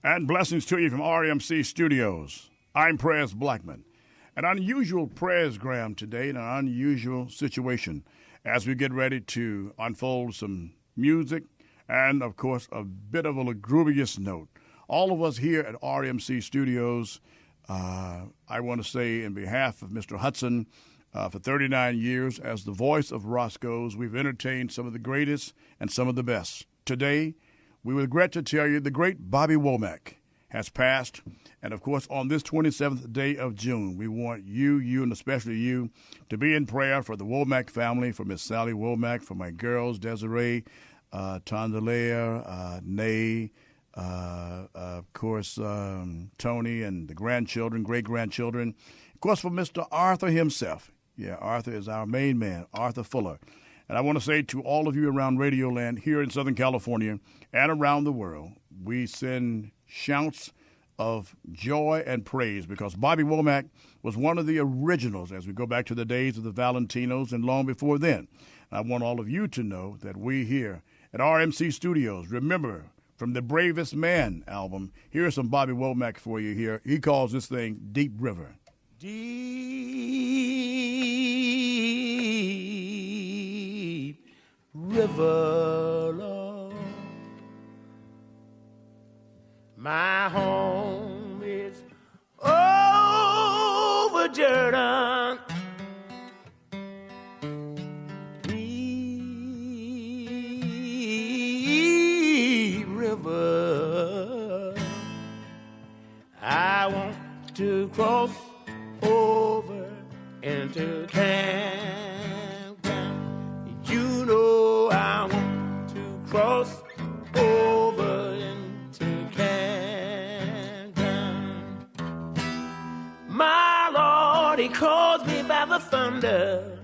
And blessings to you from RMC Studios. I'm Prez Blackman. An unusual Presgram today in an unusual situation as we get ready to unfold some music and, of course, a bit of a lugubrious note. All of us here at RMC Studios, I want to say in behalf of Mr. Hudson, for 39 years as the voice of Roscoe's, we've entertained some of the greatest and some of the best. Today, we regret to tell you the great Bobby Womack has passed. And, of course, on this 27th day of June, we want you and especially you to be in prayer for the Womack family, for Miss Sally Womack, for my girls, Desiree, Tondalea, Nay, of course, Tony and the grandchildren, great-grandchildren. Of course, for Mr. Arthur himself. Yeah, Arthur is our main man, Arthur Fuller. And I want to say to all of you around Radioland here in Southern California and around the world, we send shouts of joy and praise because Bobby Womack was one of the originals as we go back to the days of the Valentinos and long before then. I want all of you to know that we here at RMC Studios, remember from the Bravest Man album, here's some Bobby Womack for you here. He calls this thing Deep River. Deep river, Lord, my home is over Jordan. Deep river, I want to cross over into campground. You know I want to cross over into campground. My Lord, He calls me by the thunder.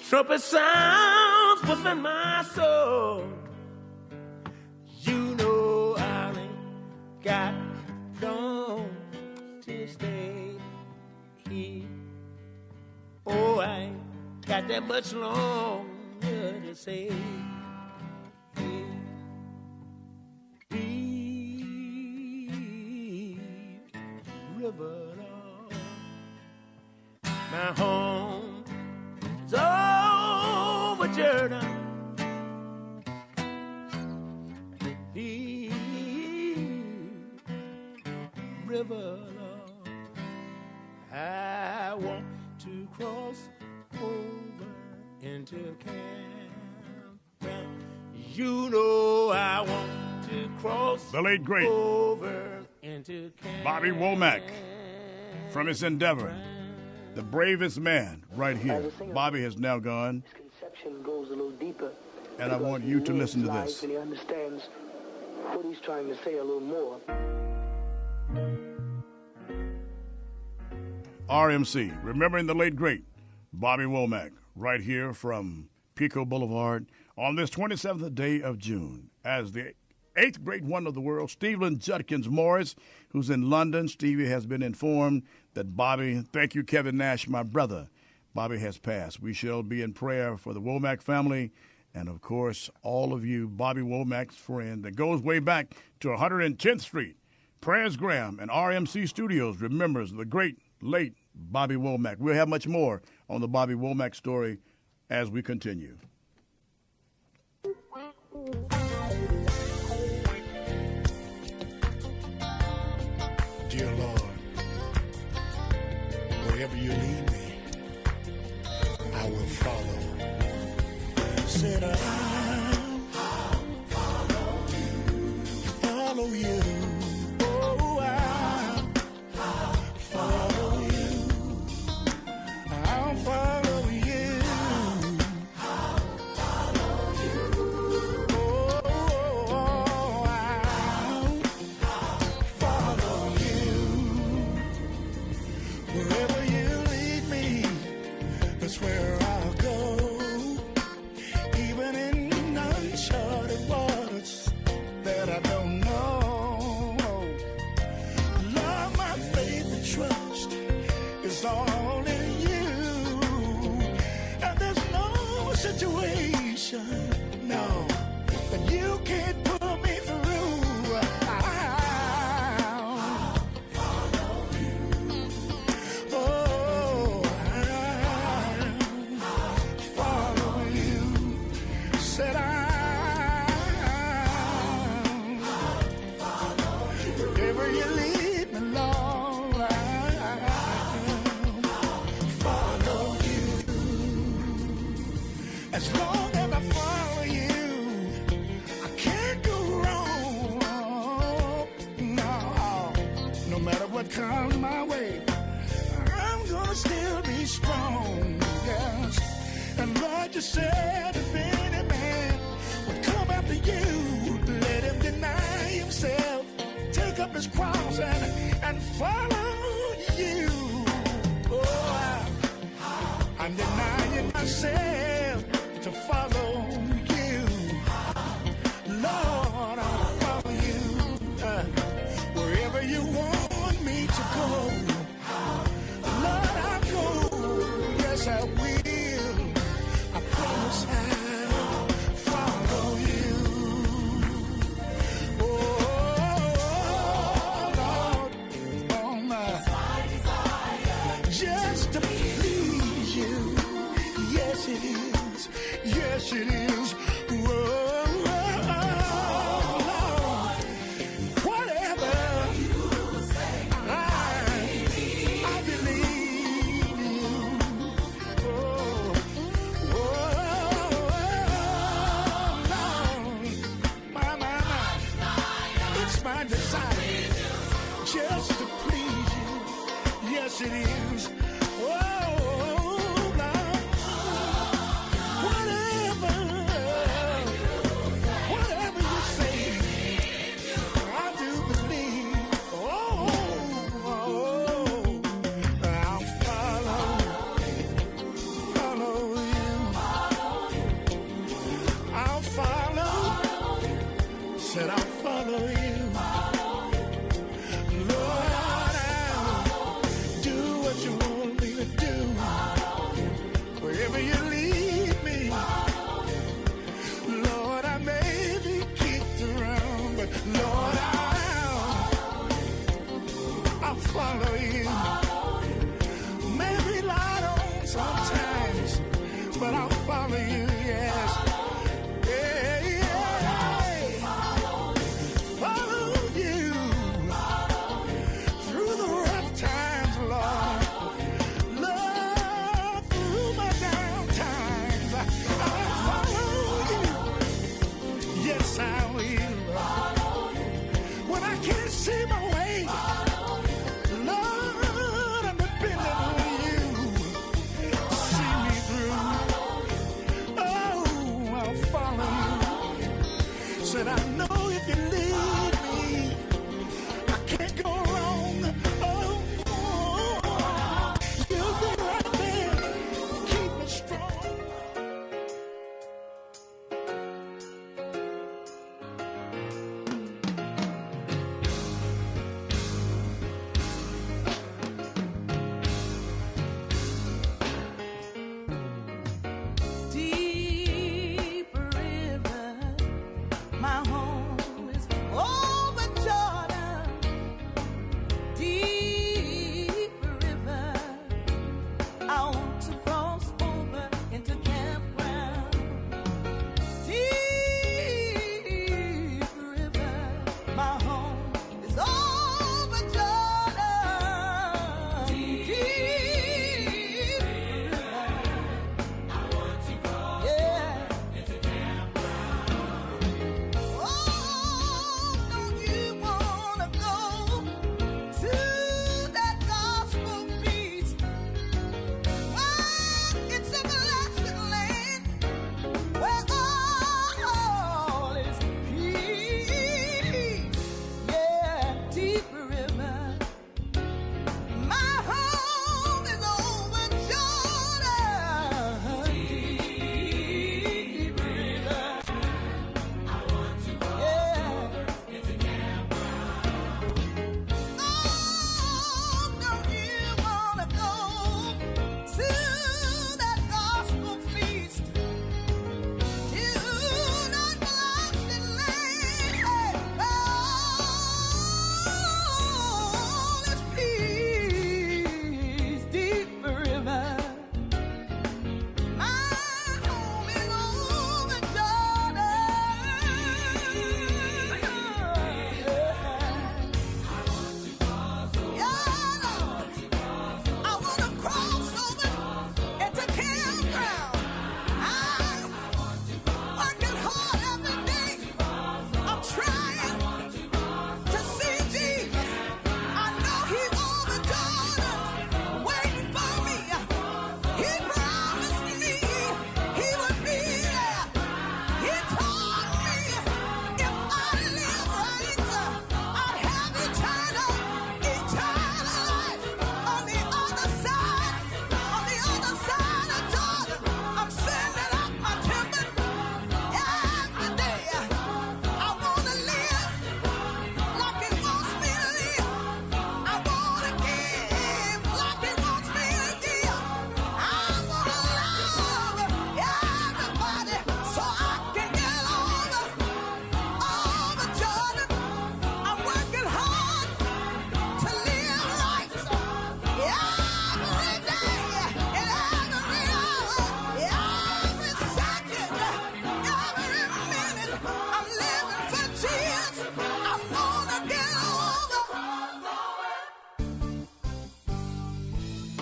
Trumpet sounds within my soul. You know I ain't got long to stay here. Oh, I ain't got that much longer to say. Deep river, Lord, my home is over Jordan. River, Lord, I want to cross over into campground. You know I want to cross The late great over into campground. Bobby Womack from his endeavor, the bravest man right here. Bobby has now gone, Conception goes a little deeper, and I want you to listen to this. and he understands what he's trying to say a little more. RMC, remembering the late great Bobby Womack, right here from Pico Boulevard on this 27th day of June. As the eighth great one of the world, Stephen Judkins Morris, who's in London. Stevie has been informed that Bobby, thank you, Kevin Nash, my brother, Bobby has passed. We shall be in prayer for the Womack family and, of course, all of you, Bobby Womack's friend that goes way back to 110th Street. Presgram and RMC Studios remembers the great, late Bobby Womack. We'll have much more on the Bobby Womack story as we continue. Dear Lord, wherever you lead me, I will follow. Said I'll follow you. Oh, I'll follow you. I'll follow you. I'll follow you. Oh, I'll follow you. Wherever you lead you said if any man would come after you, let him deny himself, take up his cross and follow you. Oh, I'm denying myself to follow you. Lord, I'll follow you wherever you want me to go. Lord, I'll go. Yes, I will. I promise I'll follow you. Oh, Lord, oh my. Just to please you. Yes, it is. Yes, it is. Whoa, Lord. Whatever you say, I believe you. Oh, Lord. My. It's my desire just to please you. Yes, it is. Oh, Lord. Whatever you say, I do believe. Oh, I'll follow you. I'll follow. Said I'll follow you. Lord, I'll do what you want me to do. Wherever you lead me. Lord, I may be kicked around, but Lord, I'll follow you. Maybe light on sometimes, but I'll follow you, yes. Yeah, yeah.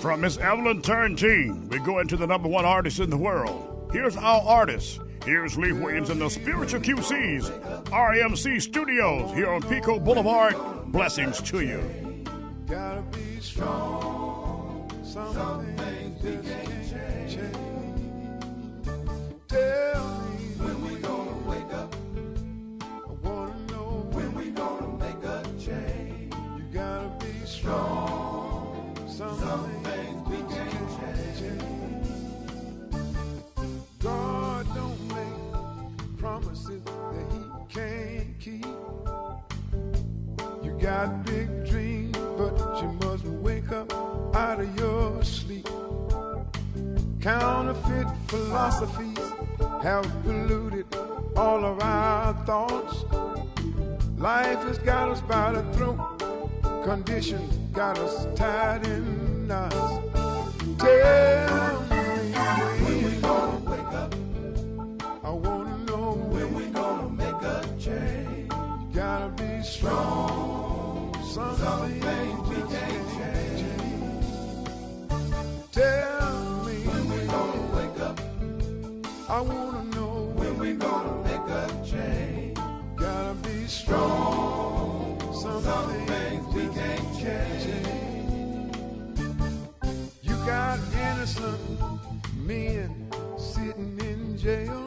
From Miss Evelyn Turntine, we go into the number one artist in the world. Here's our artist. Here's Lee Williams and the Spiritual QC's RMC Studios here on Pico Boulevard. Blessings to you. Gotta be strong. Some things just can't change. Tell me when we gonna wake up. I wanna know when we gonna make a change. You gotta be strong. Some things we can't change. God don't make promises that He can't keep. You got big dreams, but you must wake up out of your sleep. Counterfeit philosophies have polluted all of our thoughts. Life has got us by the throat. Conditions got us tied in knots. Tell me when we gonna wake up. I wanna know when we gonna make a change. You gotta be strong. Some things we can't change. Tell me when we gonna wake up. I wanna know when we gonna make a change. Gotta be strong. Some things we can't change. You got innocent men sitting in jail.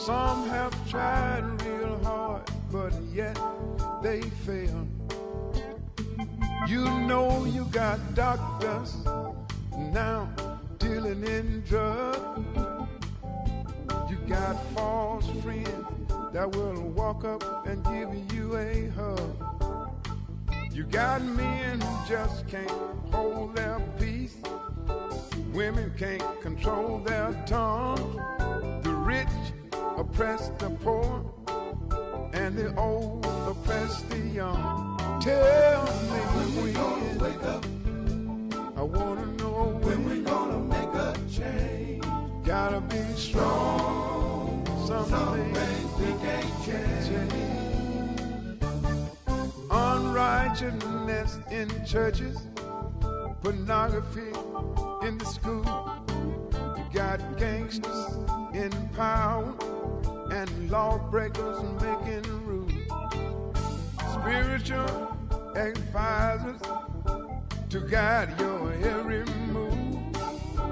Some have tried real hard, but yet they fail. You know you got doctors now dealing in drugs. You got false friends that will walk up and give you a hug. You got men who just can't hold their peace. Women can't control their tongue. The rich oppress the poor, and the old oppress the young. Tell me when we gonna wake up. I wanna know when we gonna make a change. Gotta be strong. Some things we can't change. Unrighteousness in churches, pornography in the school. You got gangsters in power and lawbreakers making rules. Spiritual advisors to guide your every move.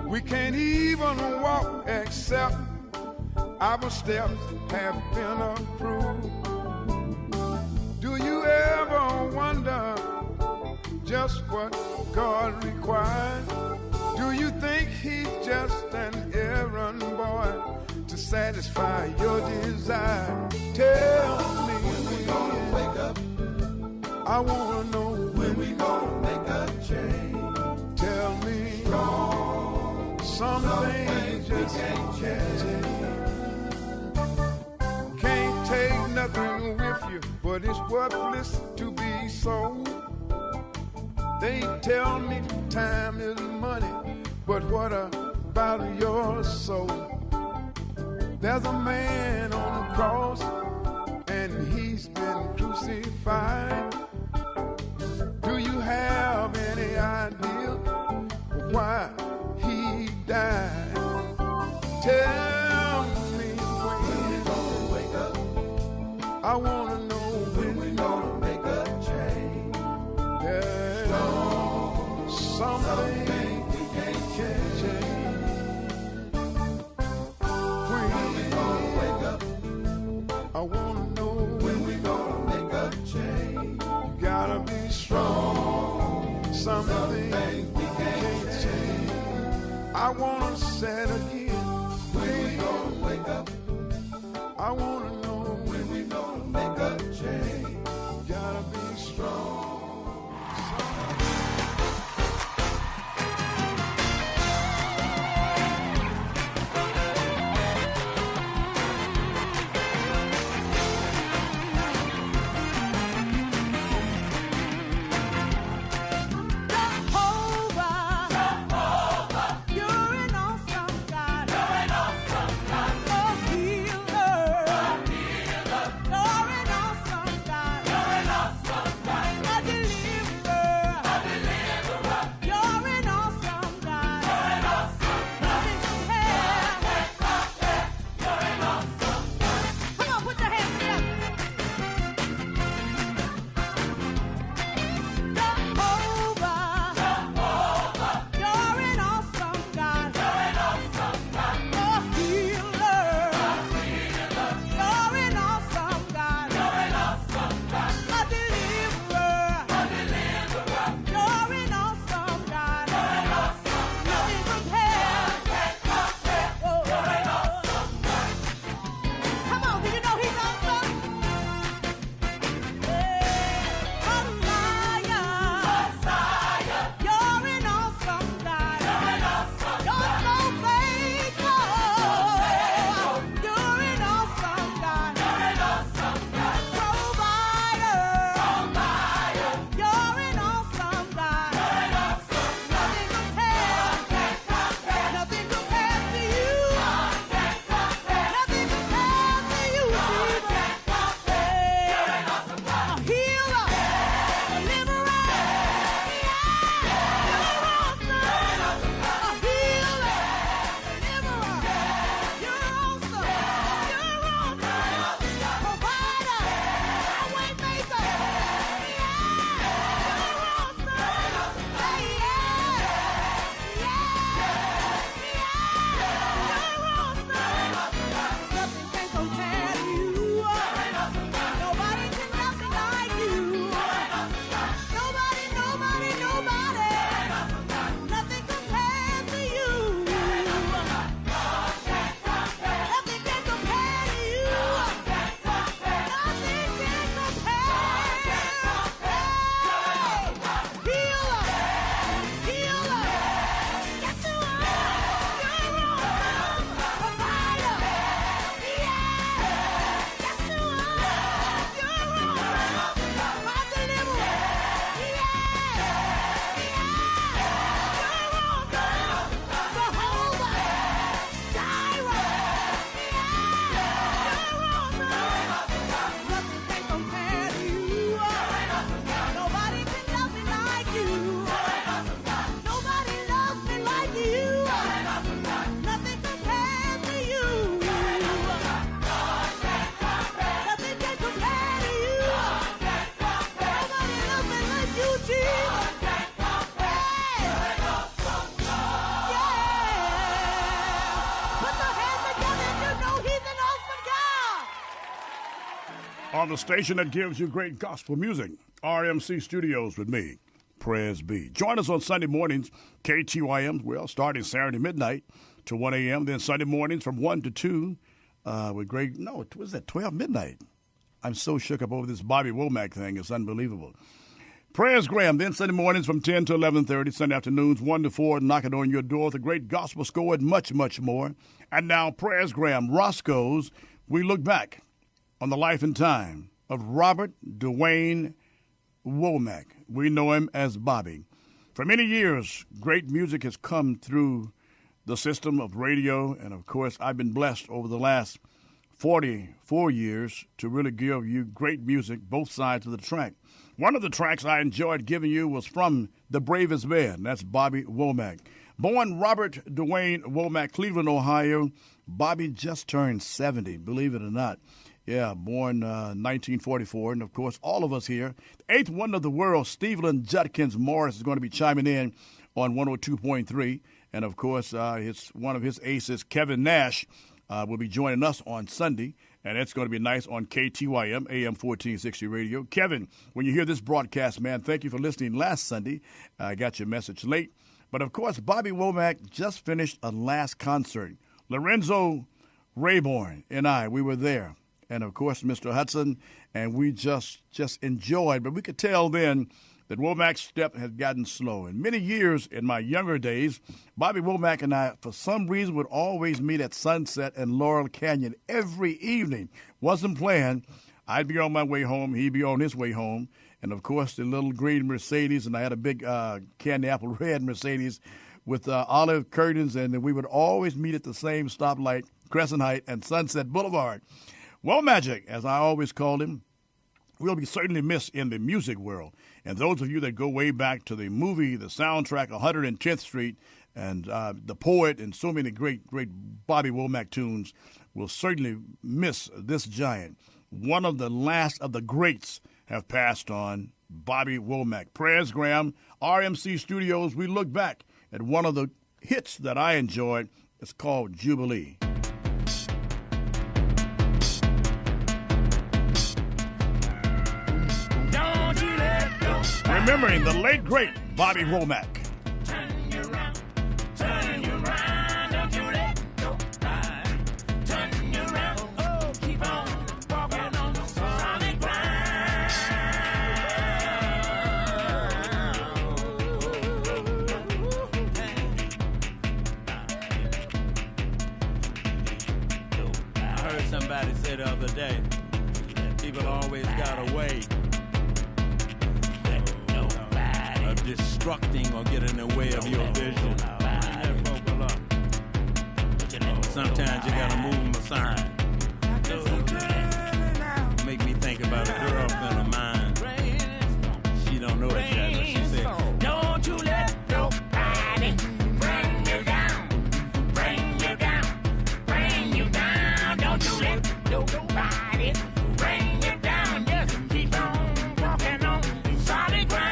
We can't even walk except our steps have been approved. Do you ever wonder just what God requires? Do you think He's just an errand boy to satisfy your desire? Tell me when we gonna wake up. I wanna know when we gonna make a change. Tell me strong. Some things just can't change. Can't take nothing with you, but it's worthless to be sold. They tell me time is money, but what about your soul? There's a man on the cross, and he's been crucified. Do you have any idea why he died? Tell me when we gonna wake up. I wanna know when we gonna make a change. There's something we can't change. When we gonna wake up. I wanna know when we gonna make a change. You gotta be strong. Something we can't change. I wanna say it again. When we gonna wake up. I wanna know when we gonna make a change. You gotta be strong. You're an awesome God. Oh, healer. On the station that gives you great gospel music, RMC Studios with me, Pres B. Join us on Sunday mornings, KTYM, well, starting Saturday midnight to 1 a.m., then Sunday mornings from 1 to 2 with great, no, was that 12 midnight? I'm so shook up over this Bobby Womack thing. It's unbelievable. Presgram, then Sunday mornings from 10 to 11:30, Sunday afternoons 1 to 4, knocking on your door with a great gospel score and much, much more. And now Presgram, Roscoe's, we look back on the life and time of Robert Dwayne Womack. We know him as Bobby. For many years, great music has come through the system of radio, and of course, I've been blessed over the last 44 years to really give you great music, both sides of the track. One of the tracks I enjoyed giving you was from The Bravest Man. That's Bobby Womack. Born Robert Dwayne Womack, Cleveland, Ohio. Bobby just turned 70, believe it or not. Yeah, born 1944. And, of course, all of us here. The eighth wonder of the world, Stephen Judkins Morris, is going to be chiming in on 102.3. And, of course, one of his aces, Kevin Nash, will be joining us on Sunday. And it's going to be nice on KTYM, AM 1460 radio. Kevin, when you hear this broadcast, man, thank you for listening last Sunday. I got your message late. But, of course, Bobby Womack just finished a last concert. Lorenzo Rayborn and I, we were there. And, of course, Mr. Hudson, and we just enjoyed. But we could tell then that Womack's step had gotten slow. And many years in my younger days, Bobby Womack and I, for some reason, would always meet at Sunset and Laurel Canyon every evening. Wasn't planned. I'd be on my way home. He'd be on his way home. And, of course, the little green Mercedes, and I had a big candy apple red Mercedes with olive curtains, and we would always meet at the same stoplight, Crescent Heights and Sunset Boulevard. Womack, as I always called him, will be certainly missed in the music world. And those of you that go way back to the movie, the soundtrack, 110th Street, and The Poet, and so many great Bobby Womack tunes, will certainly miss this giant. One of the last of the greats have passed on, Bobby Womack. Presgram, RMC Studios, we look back at one of the hits that I enjoyed. It's called Jubilee. Remembering the late, great Bobby Womack. Turn you around, don't you let go. Turn you around, oh, keep on walking on the solid ground. I heard somebody say the other day that people always got a way destructing or getting in the way of your vision. Sometimes you gotta move them aside. Make me think about a girlfriend of mine. She don't know it yet, but she said, don't you let nobody bring you down, bring you down, bring you down. Don't you let nobody bring you down. Just keep on walking on solid ground.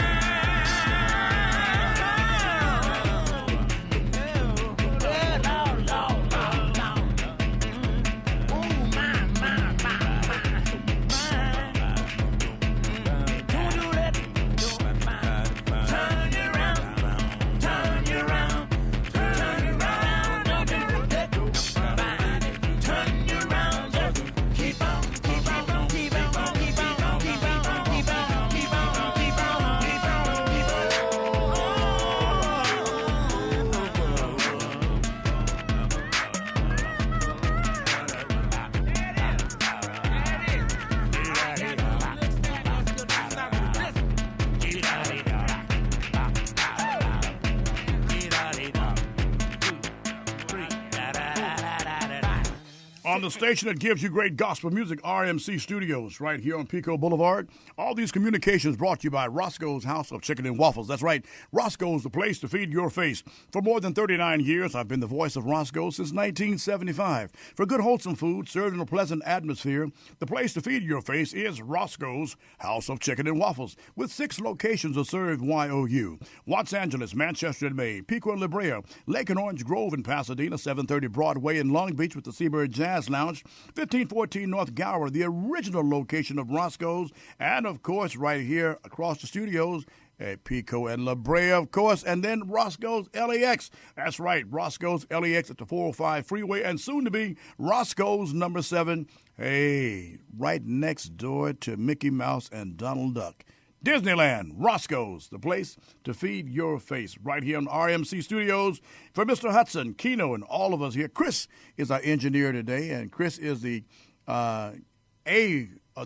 On the station that gives you great gospel music, RMC Studios, right here on Pico Boulevard. All these communications brought to you by Roscoe's House of Chicken and Waffles. That's right, Roscoe's, the place to feed your face. For more than 39 years, I've been the voice of Roscoe's since 1975. For good, wholesome food served in a pleasant atmosphere, the place to feed your face is Roscoe's House of Chicken and Waffles, with 6 locations to serve YOU. Los Angeles, Manchester and May, Pico and La Brea, Lake and Orange Grove in Pasadena, 730 Broadway in Long Beach with the Seabird Jazz Jazz Lounge, 1514 North Gower, the original location of Roscoe's, and, of course, right here across the studios at Pico and La Brea, of course, and then Roscoe's LAX. That's right, Roscoe's LAX at the 405 freeway, and soon to be Roscoe's number 7, hey, right next door to Mickey Mouse and Donald Duck. Disneyland, Roscoe's, the place to feed your face, right here on RMC Studios. For Mr. Hudson, Keno, and all of us here, Chris is our engineer today, and Chris is the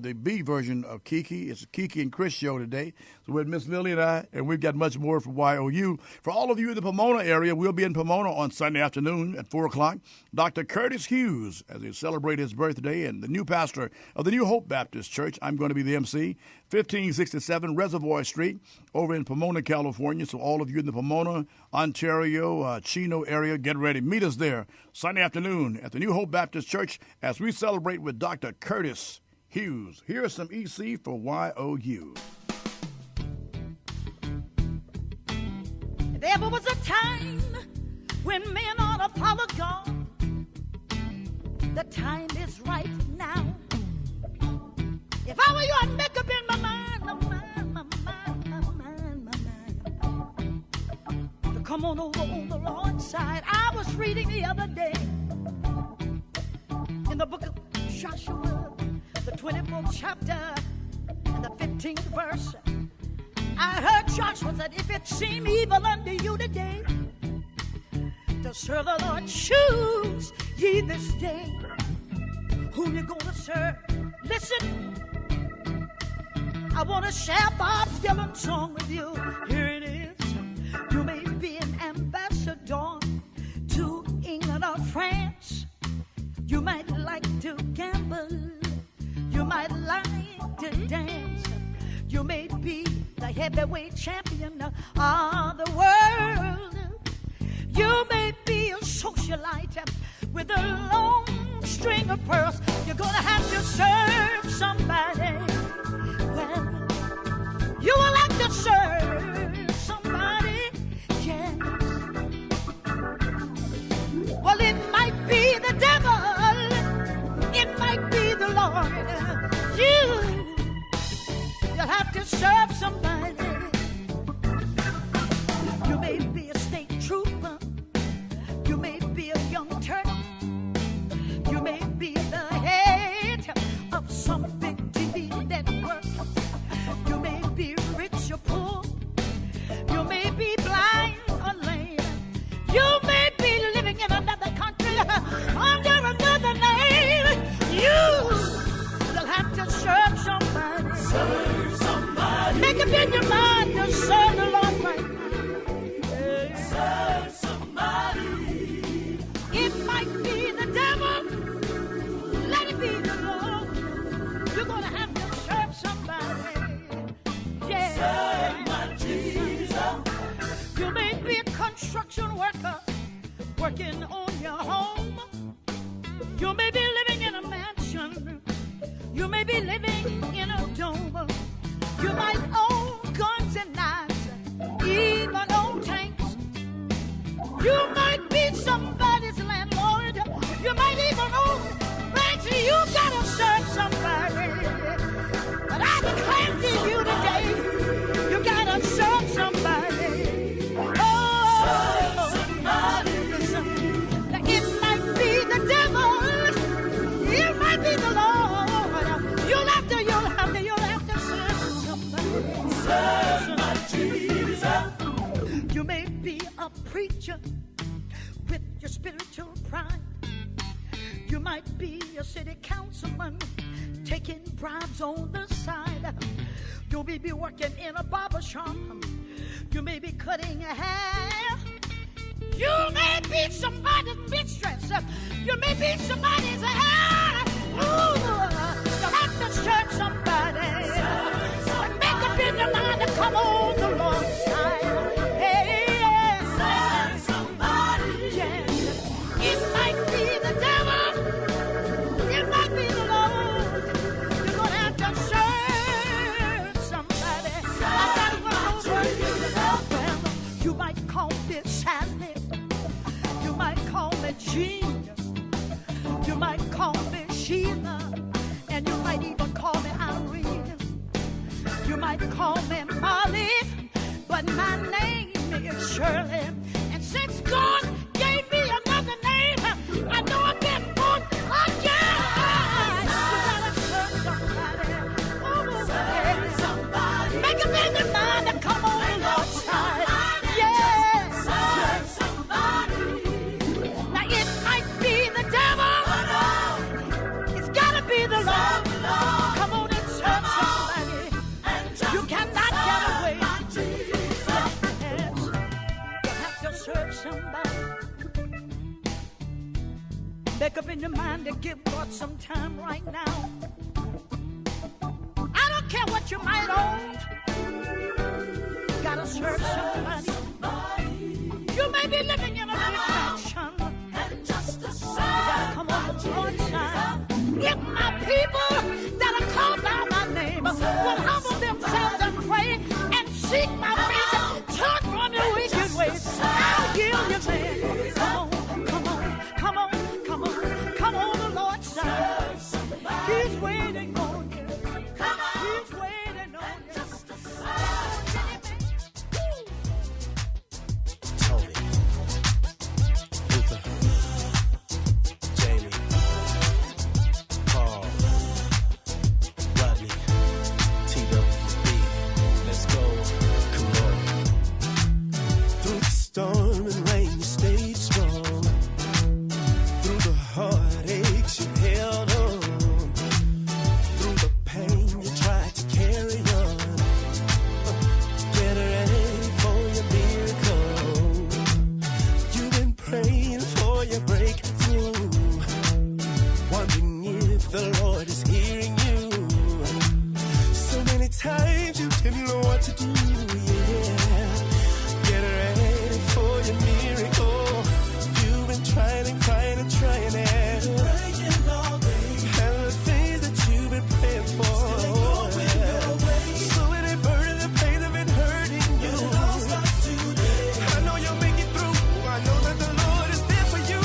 the B version of Kiki. It's a Kiki and Chris show today. So with Miss Lily and I, and we've got much more from YOU. For all of you in the Pomona area, we'll be in Pomona on Sunday afternoon at 4 o'clock. Dr. Curtis Hughes, as they celebrate his birthday, and the new pastor of the New Hope Baptist Church. I'm going to be the MC. 1567 Reservoir Street over in Pomona, California. So all of you in the Pomona, Ontario, Chino area, get ready. Meet us there Sunday afternoon at the New Hope Baptist Church as we celebrate with Dr. Curtis Hughes. Here's some EC for YOU. There ever was a time when men ought to follow God. The time is right now. If I were you, I'd make up in my mind, to come on over on the Lord's side. I was reading the other day in the book of Joshua, the 24th chapter and the 15th verse. I heard Joshua said, if it seem evil unto you today to serve the Lord, choose ye this day whom you're going to serve. Listen, I want to share Bob Dylan's song with you. Here it is. You may be an ambassador to England or France. You might like to gamble. You might like to dance. You may be the heavyweight champion of the world. You may be a socialite with a long string of pearls. You're gonna have to serve somebody. Well, you will have to serve somebody, yes. Well, it might be the devil, it might be the Lord. You'll have to serve somebody. You may be a state trooper. You may be a young turtle. You may be the head of some big TV network. You may be rich or poor. You may be blind or lame. You may be living in another country under another name. You'll have to serve somebody. Serve somebody. Make up in your mind to serve the Lord right now. Serve somebody. It might be the devil. Let it be the Lord. You're going to have to serve somebody. Yeah. Serve my Jesus. You may be a construction worker working on your home. You may be living in a mansion. You may be living in a dome. You might own guns and knives, even own tanks. You might be somebody's landlord. You might even own banks. You gotta serve somebody. But I declare to you today, you gotta serve somebody. Oh, serve somebody. Listen, it might be the devil. It might be the Lord. You'll have to serve somebody. Serve my Jesus. You may be a preacher with your spiritual pride. You might be a city councilman taking bribes on the side. You may be working in a barber shop. You may be cutting your hair. You may be somebody's mistress. You may be somebody's hair. Ooh, you'll have to serve somebody. Make up in your mind to come on the Lord's side. Hey, yeah. Serve somebody. Yes. It might be the devil. It might be the Lord. You're going to have to serve somebody. I got one over. Well, you might call me Sally. You might call me Jean. You You might call me Sheila, and you might even call me Irene. You might call me Molly, but my name is Shirley. And since God gave me another name, I know I've been born again. You gotta serve somebody. Oh, serve somebody. Make up in your mind to come on the Lord's side. Yeah. Serve somebody. Now it might be the devil. It's gotta be the Lord. Come on and serve somebody. You cannot get away. You have to serve somebody. Make up in your mind to give God some time right now. I don't care what you might own. You gotta serve somebody. You may be living in a big mansion. You gotta come on the Lord's side. If my people that are called by my name will humble themselves and pray and seek my face, turn from your wicked ways, I'll heal your land. Come on, the Lord's side. He's waiting on you. He's waiting on you. Tony, Luther, Jamie, Paul, Rodney, TWB. Let's go. Come on. Through the storm and rain, you stayed strong. Through the heartaches, you held on. Through the pain, you tried to carry on. Get ready for your miracle. You've been praying for your breakthrough. Wondering if the Lord is hearing you. So many times you didn't know what to do, yeah. Get ready for your miracle. You've been trying and crying and trying and the things that you've been praying for. So many burdens and pain have been hurting you. I know you'll make it through. I know that the Lord is there for you.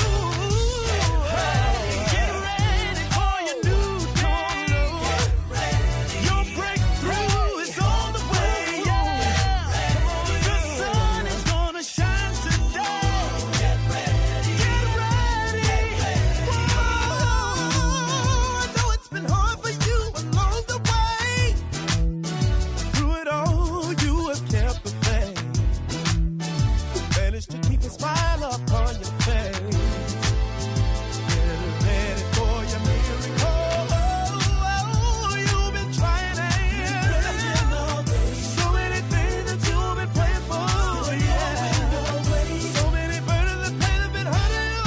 Get ready for your new dawn. Your breakthrough is on the way. The sun is gonna shine today. Get ready. Whoa, I know it's been hard for you along the way. Through it all, you have kept the faith. Managed to keep a smile upon your face. Get ready for your miracle. You've been trying so many things that you've been praying for. So many burdens and pain have been hurting you.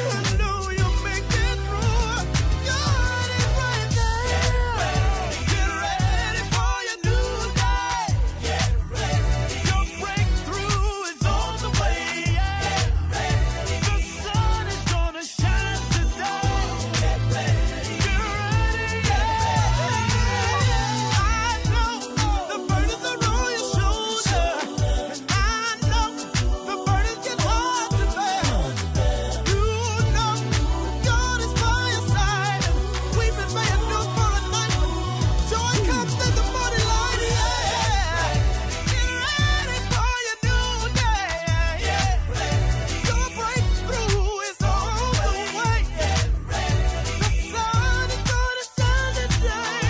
I know you'll make it through. God is right there. Get ready for your new day. Your breakthrough is on the way. The sun is gonna shine today. Get ready. I know the burdens are on your shoulder. I know the burdens get hard to bear. You know God is by your side. Weeping may endure for a night, but joy comes in the morning light. Get ready for your new day. Your breakthrough is on the way. The sun is gonna shine today.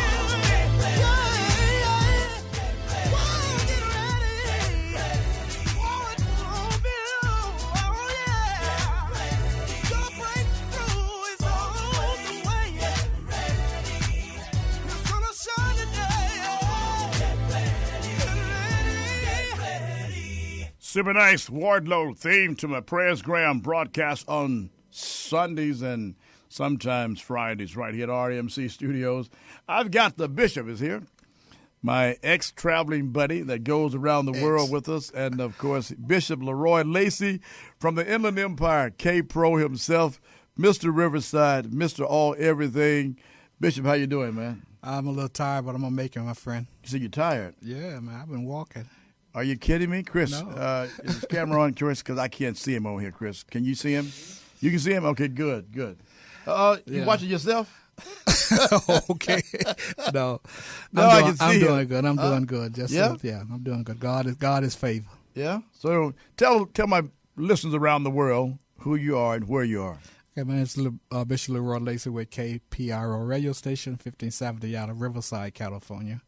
Whoa, get ready. Whoa, it's gonna be oh yeah. Your breakthrough is on the way. It's gonna shine today. Super nice Wardlow theme to my Presgram broadcast on Sundays and sometimes Fridays right here at RMC Studios. I've got the Bishop is here, my ex-traveling buddy that goes around the world with us, and, of course, Bishop Leroy Lacey from the Inland Empire, K-Pro himself, Mr. Riverside, Mr. All Everything. Bishop, how you doing, man? I'm a little tired, but I'm going to make it, my friend. You said you're tired. Yeah, man, I've been walking. Are you kidding me? Chris, No. is the camera on, Chris? Because I can't see him over here, Chris. Can you see him? You can see him? Okay, good. You Yeah. watching yourself? Okay. No, I can see I'm him. doing good. I'm doing good. Just Yeah? I'm doing good. God is favor. Yeah. So tell my listeners around the world who you are and where you are. Okay, my name is Bishop Leroy Lacey with KPRO radio station, 1570 out of Riverside, California.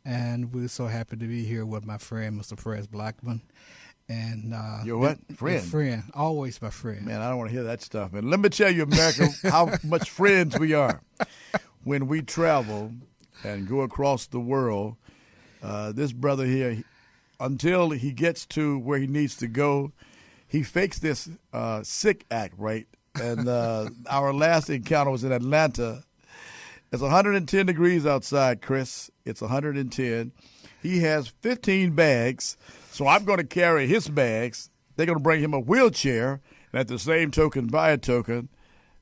And we're so happy to be here with my friend, Mr. Prez Blackman. And Your what? Friend? Friend. Always my friend. Man, I don't want to hear that stuff, man. Let me tell you, America, how much friends we are. When we travel and go across the world, this brother here, until he gets to where he needs to go, he fakes this sick act, right? And our last encounter was in Atlanta. It's 110 degrees outside, Chris. It's 110. He has 15 bags, so I'm going to carry his bags. They're going to bring him a wheelchair, and at the same token, by a token,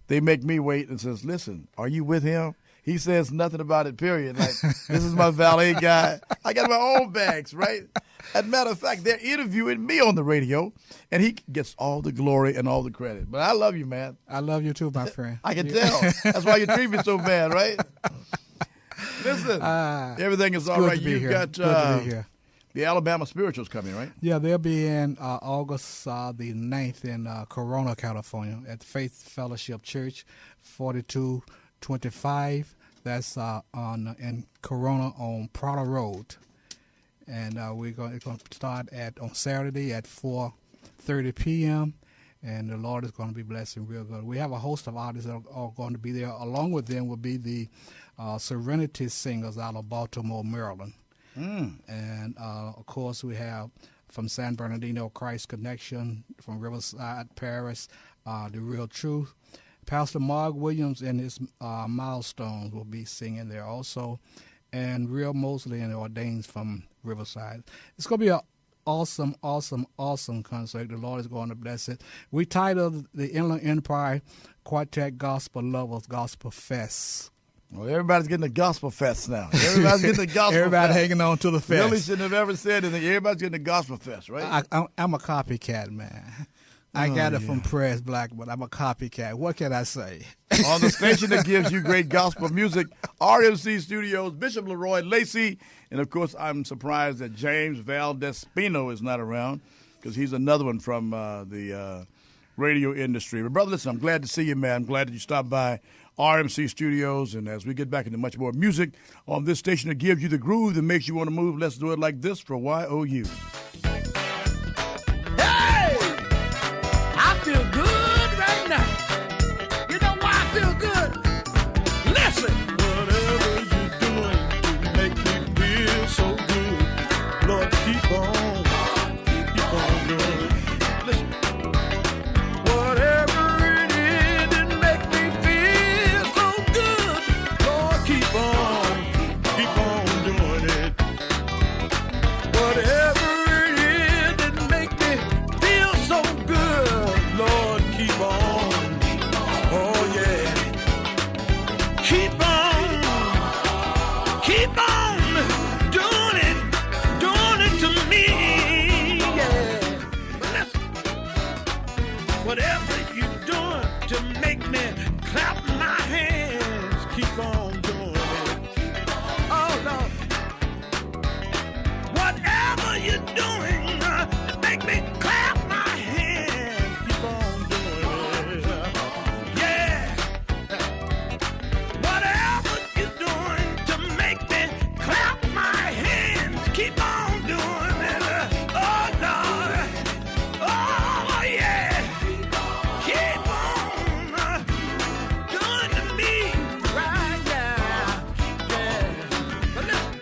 they make me wait and says, listen, are you with him? He says nothing about it, period. Like, this is my valet guy. I got my own bags, right? As a matter of fact, they're interviewing me on the radio, and he gets all the glory and all the credit. But I love you, man. I love you too, my friend. I can tell. That's why you treat me so bad, right? Listen, everything is all good right. to be You've here. got Good to be here. the Alabama Spirituals coming, right? Yeah, they'll be in August the 9th in Corona, California at Faith Fellowship Church, 4225. That's in Corona on Prada Road. And we're going to start on Saturday at 4:30 p.m., and the Lord is going to be blessing real good. We have a host of artists that are going to be there. Along with them will be the Serenity Singers out of Baltimore, Maryland. And, of course, we have from San Bernardino, Christ Connection, from Riverside, Paris, The Real Truth. Pastor Mark Williams and his Milestones will be singing there also. And Real Mosley and the Ordains from Riverside. It's going to be an awesome concert. The Lord is going to bless it. We titled the Inland Empire Quartet Gospel Lovers Gospel Fest. Well, everybody's getting a gospel fest now. Everybody's getting a gospel Everybody fest. hanging on to the fest. Really shouldn't have ever said anything. Everybody's getting a gospel fest, right? I'm a copycat, man. I got it from Prez Blackman. I'm a copycat. What can I say? On the station that gives you great gospel music, RMC Studios, Bishop Leroy Lacey. And, of course, I'm surprised that James Valdespino is not around because he's another one from the radio industry. But, brother, listen, I'm glad to see you, man. I'm glad that you stopped by RMC Studios. And as we get back into much more music on this station that gives you the groove that makes you want to move, let's do it like this for YOU. I feel good right now. You know why I feel good? Listen. Whatever you're doing to make me feel so good, Lord, keep on doing it. Listen. Whatever it is that make me feel so good, Lord, keep on doing it. Whatever it is that make me feel so good, Lord, keep on. Oh yeah. Keep on doing it to me, yeah. Listen, whatever you're doing to make me clap my hands, keep on doing it. Oh Lord, whatever you're doing to make me clap my hands, keep on doing it. Yeah. Whatever you're doing to make me clap my hands, keep on doing it. Oh, Lord. Oh, yeah. Keep on doing to me right now. Yeah. But listen,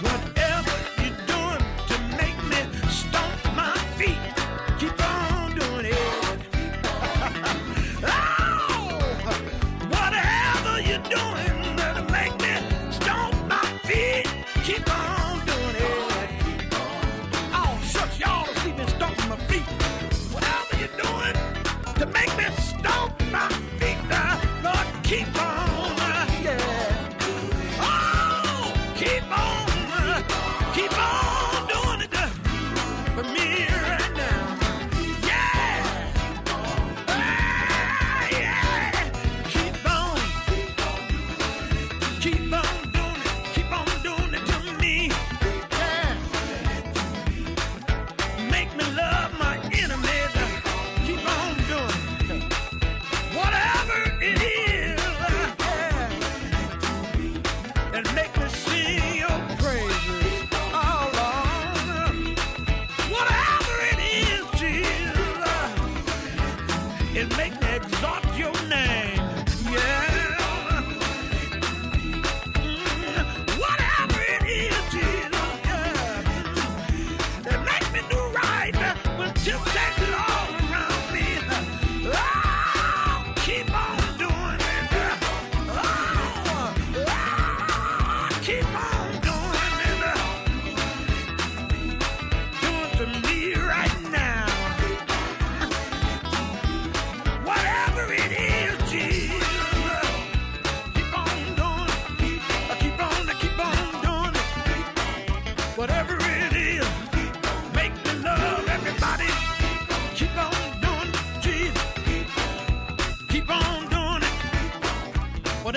whatever you're doing to make me stomp my feet, keep on doing it. Oh, whatever you're doing to make me stomp my feet, keep on doing it. Oh, shucks, y'all see me stomping my feet. Whatever you're doing to make me stomp my feet, Lord, keep on, yeah. Oh, keep on doing it for me right now. Yeah.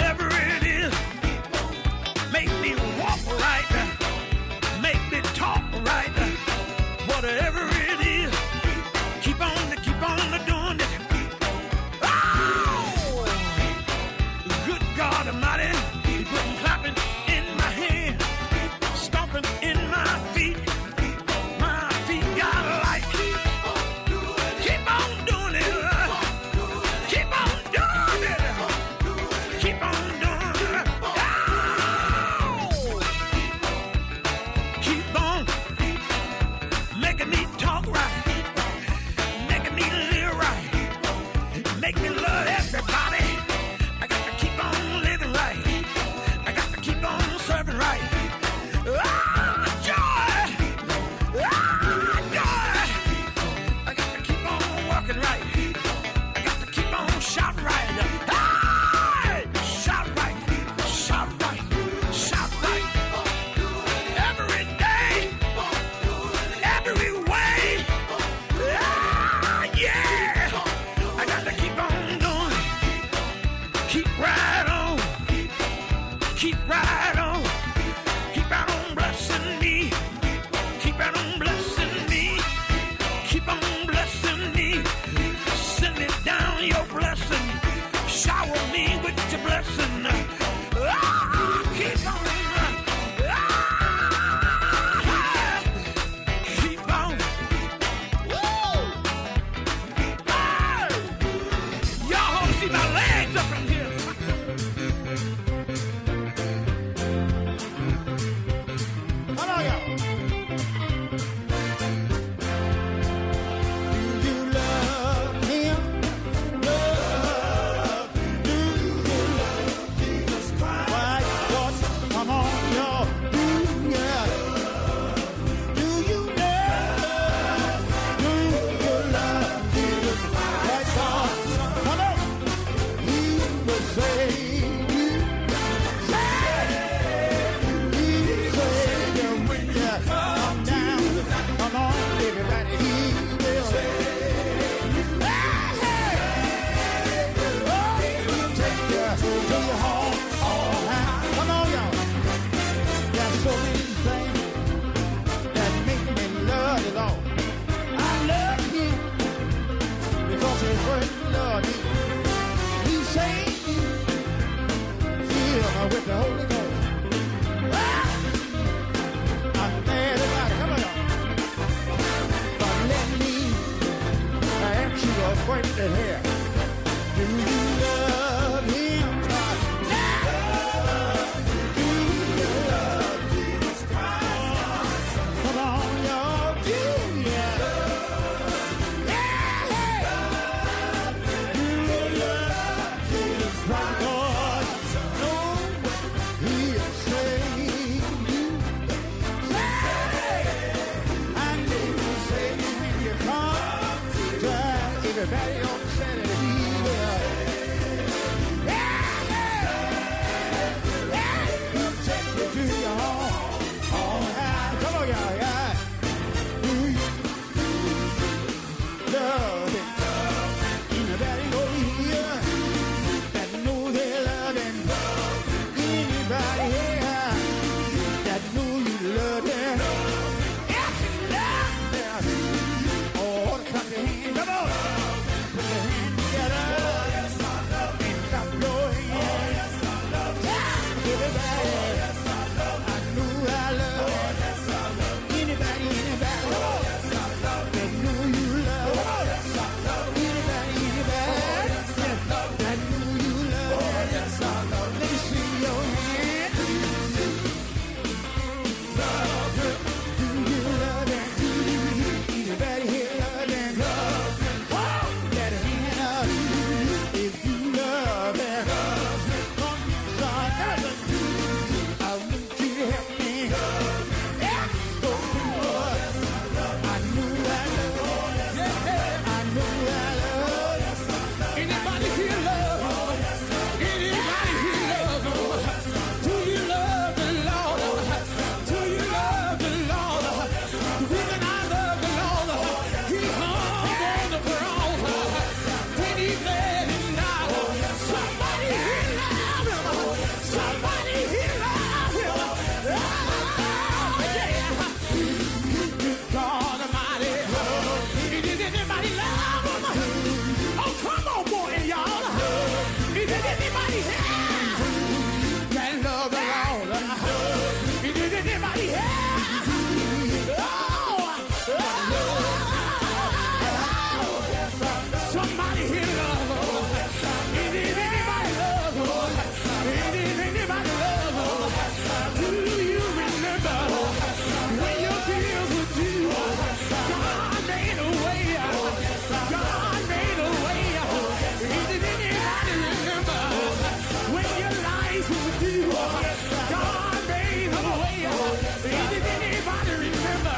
whatever it is, make me walk right, make me talk right, whatever it is, keep on doing it. Oh, good God Almighty, He put clapping in my hands, stomping in my feet. My feet got light. Keep on doing it. Keep on doing it. Keep on doing it. Oh! Keep on making me talk right, making me live right, make me love everybody. I got to keep on living right. I got to keep on serving right. Ah, joy! Ah, joy! I got to keep on walking right. I got to keep on shouting right. Hey! Shout right, shout right, shout right. Every day, every way. Ah, yeah! I got to keep on doing. Keep right on. Keep right on. Keep right on blessing me. Keep right on blessing me. Keep on blessing me. Send it down your blessing. Shower me with your blessing. Ah, keep on. Ah, keep on. Woo! Ah! Y'all ought to see my legs up in here. Come on, y'all. Do you love him? Do you love Jesus Christ? Why, what? Come on, y'all. Do you love Jesus Christ? Come on. He will save you. He save you when you come down. Come on, everybody. He will save you. Oh, he'll take you to your home all right. Come on, y'all. There's so many things that make me love the Lord. I love him because his word loved me. He saved me. Fill me with the Holy Ghost. Ah! I'm mad about it. Come on, y'all. But let me ask you a question here. Do you love him? Do you love Jesus Christ? Come on, y'all. Do you? Yeah. Do you love Jesus Christ? God, no, he'll save you. And he will save you when you come to everybody on the Saturday. with you. God made a way. Did anybody remember?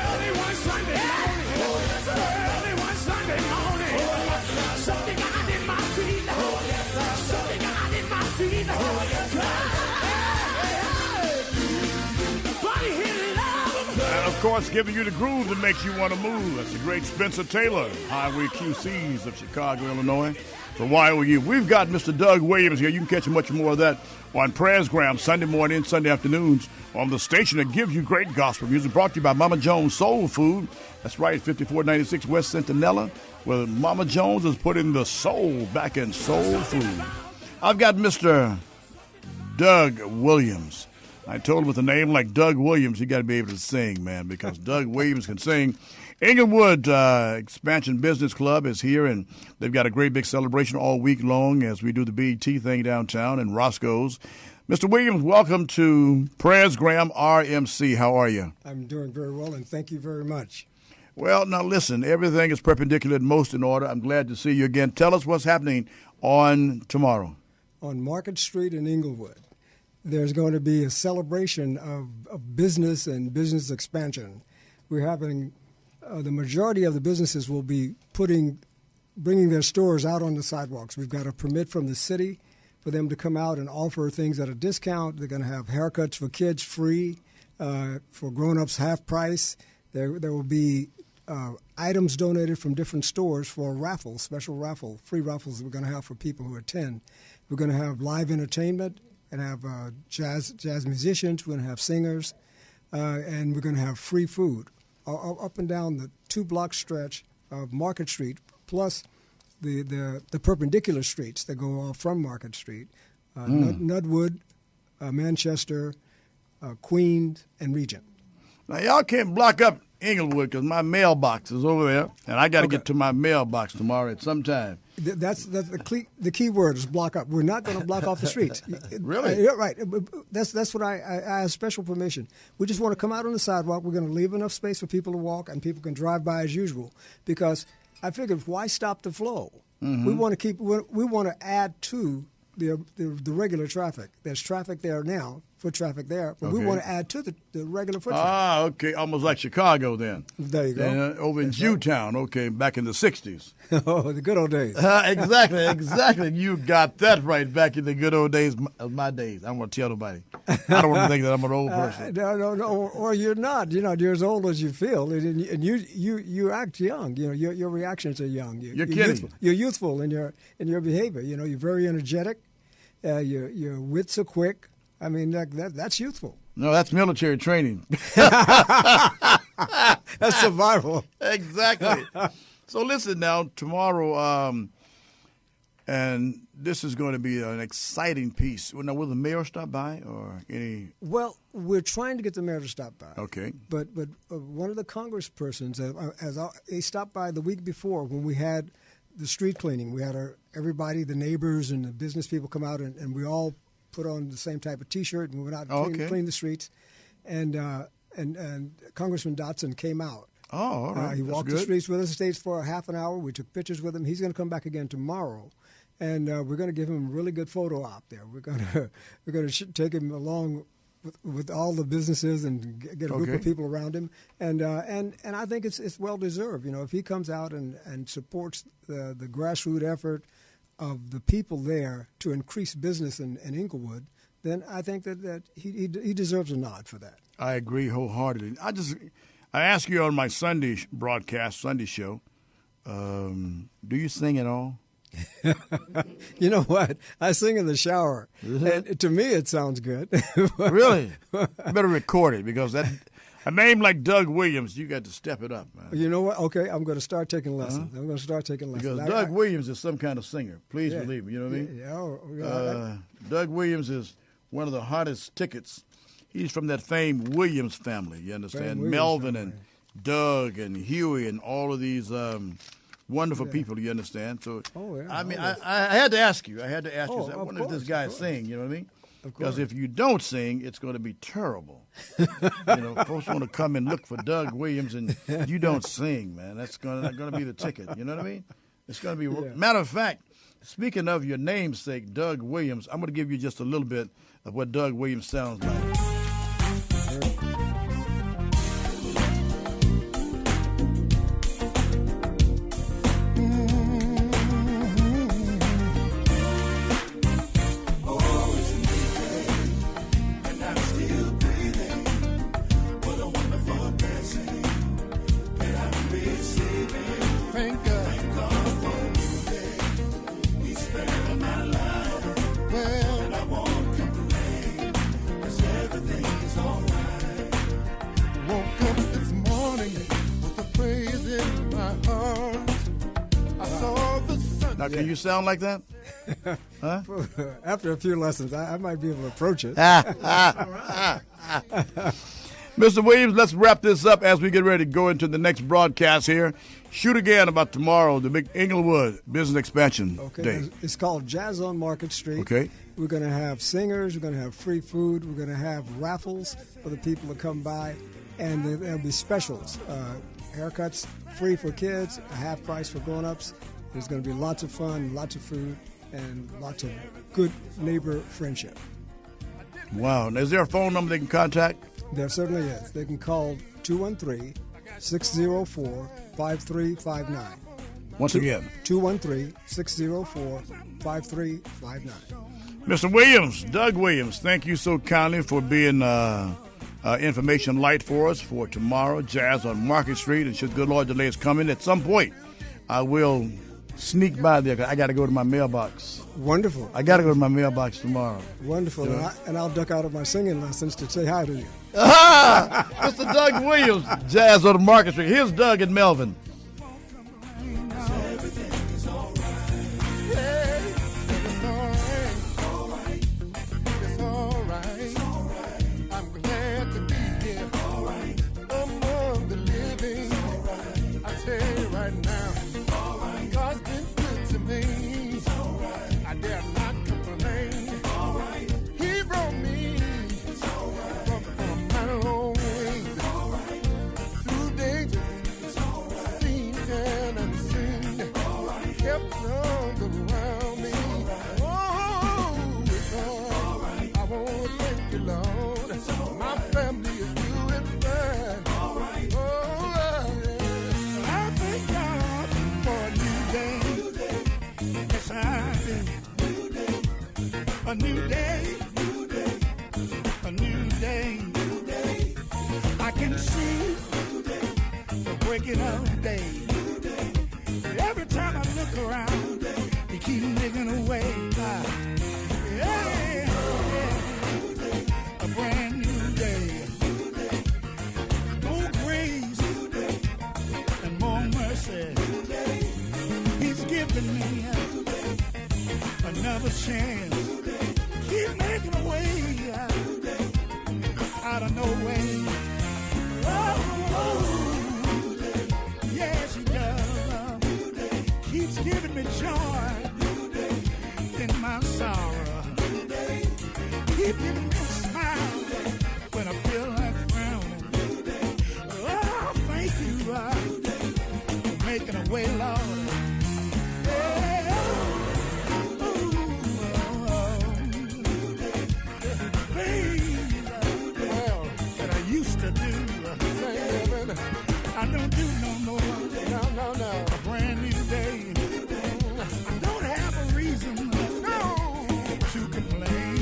Early one Sunday morning. Something got in my feet. Something got in my feet. Body hit love. And of course, giving you the groove that makes you want to move. That's the great Spencer Taylor, Highway QCs of Chicago, Illinois. For YOU. We've got Mr. Doug Williams here. You can catch much more of that on Presgram Sunday morning, Sunday afternoons on the station that gives you great gospel music. Brought to you by Mama Jones Soul Food. That's right, 5496 West Centinela, where Mama Jones is putting the soul back in soul food. I've got Mr. Doug Williams. I told him with a name like Doug Williams, you got to be able to sing, man, because Doug Williams can sing. Inglewood Expansion Business Club is here, and they've got a great big celebration all week long as we do the BET thing downtown in Roscoe's. Mr. Williams, welcome to Presgram RMC. How are you? I'm doing very well, and thank you very much. Well, now listen, everything is perpendicular and most in order. I'm glad to see you again. Tell us what's happening on tomorrow. On Market Street in Inglewood, there's going to be a celebration of business and business expansion. We're having the majority of the businesses will be bringing their stores out on the sidewalks. We've got a permit from the city for them to come out and offer things at a discount. They're going to have haircuts for kids free, for grown-ups half price. There will be items donated from different stores for a raffle, special raffle, free raffles that we're going to have for people who attend. We're going to have live entertainment and have jazz musicians. We're going to have singers, and we're going to have free food up and down the 2-block stretch of Market Street, plus the perpendicular streets that go off from Market Street, Nutwood, Manchester, Queens, and Regent. Now, y'all can't block up Inglewood because my mailbox is over there, and I got to get to my mailbox tomorrow at some time. That's the key word is block up. We're not going to block off the streets. Really? Right. That's what I have special permission. We just want to come out on the sidewalk. We're going to leave enough space for people to walk, and people can drive by as usual. Because I figured, why stop the flow? Mm-hmm. We want to add to the regular traffic. There's traffic there now, foot traffic there, but we want to add to the regular foot traffic. Ah, okay, almost like Chicago then. There you go. Over in Jewtown, okay, back in the 60s. Oh, the good old days. Exactly. You got that right, back in the good old days of my days. I don't want to tell nobody. I don't want to think that I'm an old person. No, or you're not. You're not. You're as old as you feel, and you act young. Your reactions are young. You're kidding. You're youthful in your behavior. You're very energetic. Your wits are quick. I mean, that's youthful. No, that's military training. That's survival. Exactly. So listen now, tomorrow, and this is going to be an exciting piece. Now, will the mayor stop by or any? Well, we're trying to get the mayor to stop by. Okay. But one of the congresspersons, they stopped by the week before when we had the street cleaning. We had everybody, the neighbors and the business people come out, and we all put on the same type of T-shirt and we went out and clean the streets. And Congressman Dotson came out. Oh, all right. He walked the streets with us, stayed for a half an hour. We took pictures with him. He's going to come back again tomorrow, and we're going to give him a really good photo op there. We're going to take him along with all the businesses and get a group of people around him, and I think it's well deserved. If he comes out and supports the grassroots effort of the people there to increase business in Inglewood, then I think that he deserves a nod for that. I agree wholeheartedly. I asked you on my Sunday show, do you sing at all? You know what? I sing in the shower. And to me, it sounds good. Really? I better record it because a name like Doug Williams, you got to step it up, man. You know what? Okay, I'm going to start taking lessons. Because Doug Williams is some kind of singer. Please believe me. You know what I mean? Doug Williams is one of the hottest tickets. He's from that famed Williams family. You understand? Melvin and Doug and Huey and all of these wonderful people. You understand? So, I mean, I had to ask you. I wonder if this guy sing. You know what I mean? Because if you don't sing, it's going to be terrible. Folks want to come and look for Doug Williams, and you don't sing, man. That's going to be the ticket. You know what I mean? It's going to be. Matter of fact, Speaking of your namesake, Doug Williams, I'm going to give you just a little bit of what Doug Williams sounds like. Thank God for you today. He spared my life. Well, I won't complain, 'cause everything's alright. Woke up this morning with a praise in my heart. I saw the sun. Now, can you sound like that? Huh? After a few lessons, I might be able to approach it. Mr. Williams, let's wrap this up as we get ready to go into the next broadcast here. Shoot again about tomorrow, the big Inglewood Business Expansion Day. It's called Jazz on Market Street. Okay. We're going to have singers. We're going to have free food. We're going to have raffles for the people to come by. And there'll be specials. Haircuts free for kids, a half price for grown-ups. There's going to be lots of fun, lots of food, and lots of good neighbor friendship. Wow. Is there a phone number they can contact? There certainly is. They can call 213-604-5359. Once again. 213-604-5359. Mr. Williams, Doug Williams, thank you so kindly for being information light for us for tomorrow, Jazz on Market Street. And should good Lord delay is coming, at some point, I will sneak by there. I got to go to my mailbox. Wonderful. I got to go to my mailbox tomorrow. Wonderful. Yeah. And I'll duck out of my singing lessons to say hi to you. Mr. Doug Williams, Jazz on the Market Street. Here's Doug and Melvin. A new day, a new day. I can see the breaking of day. Every time I look around, you keep making a way. Yeah, a brand new day. More grace and more mercy. He's given me another chance. Keep making a way out of no way. Oh, yes, he does. Keeps giving me joy in my sorrow. Keep giving me a smile when I feel like frowning. Oh, thank you for making a way, Lord. I don't do no more. No. A brand new day. I don't have a reason to complain.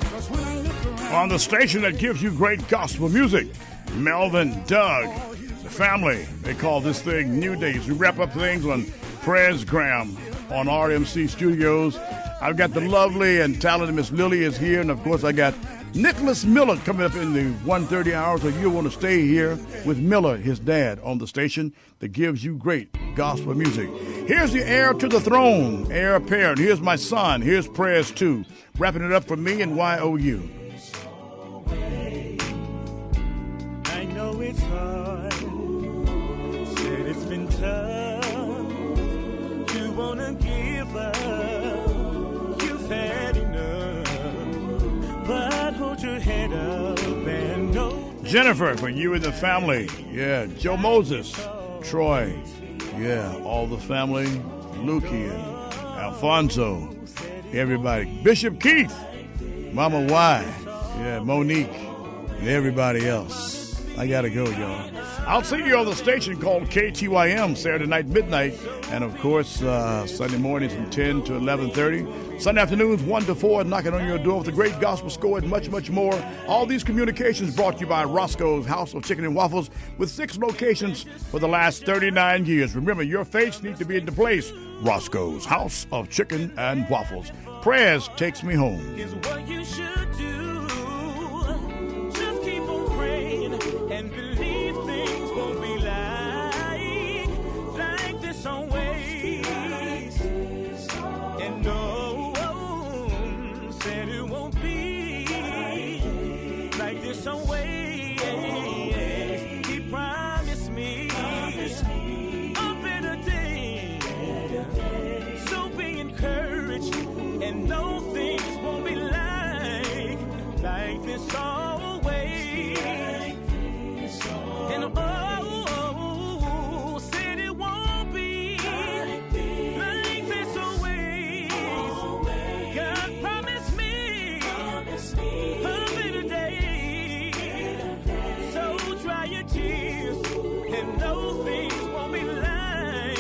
Because when I look around, On the station that gives you great gospel music, Melvin, Doug, the family, they call this thing New Days. We wrap up things on Presgram on RMC Studios. I've got the lovely and talented Miss Lily is here, and of course I got Nicholas Miller coming up in the 1:30 hour, so you'll want to stay here with Miller, his dad, on the station that gives you great gospel music. Here's the heir to the throne, heir apparent. Here's my son. Here's prayers too. Wrapping it up for me and YOU. I know it's hard, said it's been tough. You wanna give up, you've had enough, but hold your head up and know. Jennifer, for you and the family. Yeah, Joe Moses, Troy, Yeah, all the family, Lukey and Alfonso, everybody. Bishop Keith, Mama Y, yeah, Monique, and everybody else. I got to go, y'all. I'll see you on the station called KTYM Saturday night midnight, and of course Sunday mornings from 10 to 11:30. Sunday afternoons 1 to 4, knocking on your door with a great gospel score and much, much more. All these communications brought to you by Roscoe's House of Chicken and Waffles with 6 locations for the last 39 years. Remember, your faiths need to be in the place. Roscoe's House of Chicken and Waffles. Prayers takes me home. Is what you should do. Just keep on praying and believe things won't be like this always. And no one said it won't be like this always. He promised me a better day. So be encouraged and know things won't be like this always. And said it won't be like this always. God promised me a better day. So dry your tears and know things won't be like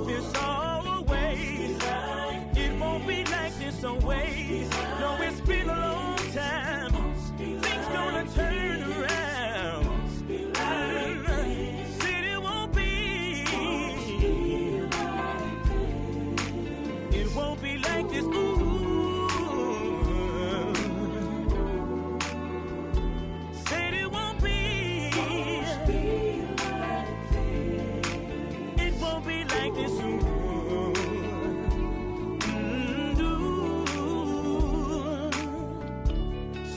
this always. It won't be like this always. No, it's been a long time. Things gonna turn around. Said it won't be. It won't be like this. Ooh. Said it won't be. It won't be like this. Ooh.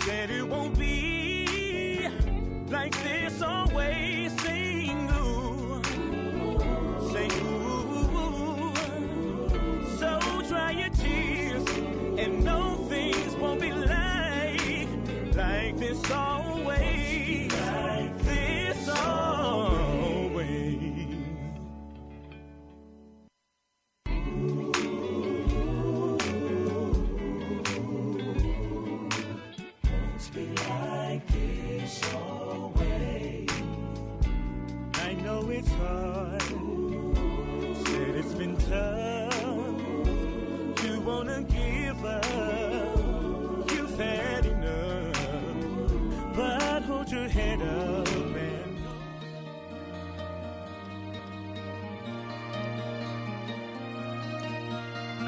Said it won't be like this always. Sing ooh, say ooh. So dry your tears and know things won't be like this always. Like this always. Like this always. I know it's hard. Said it's been tough. You wanna give up. You've had enough. But hold your head up and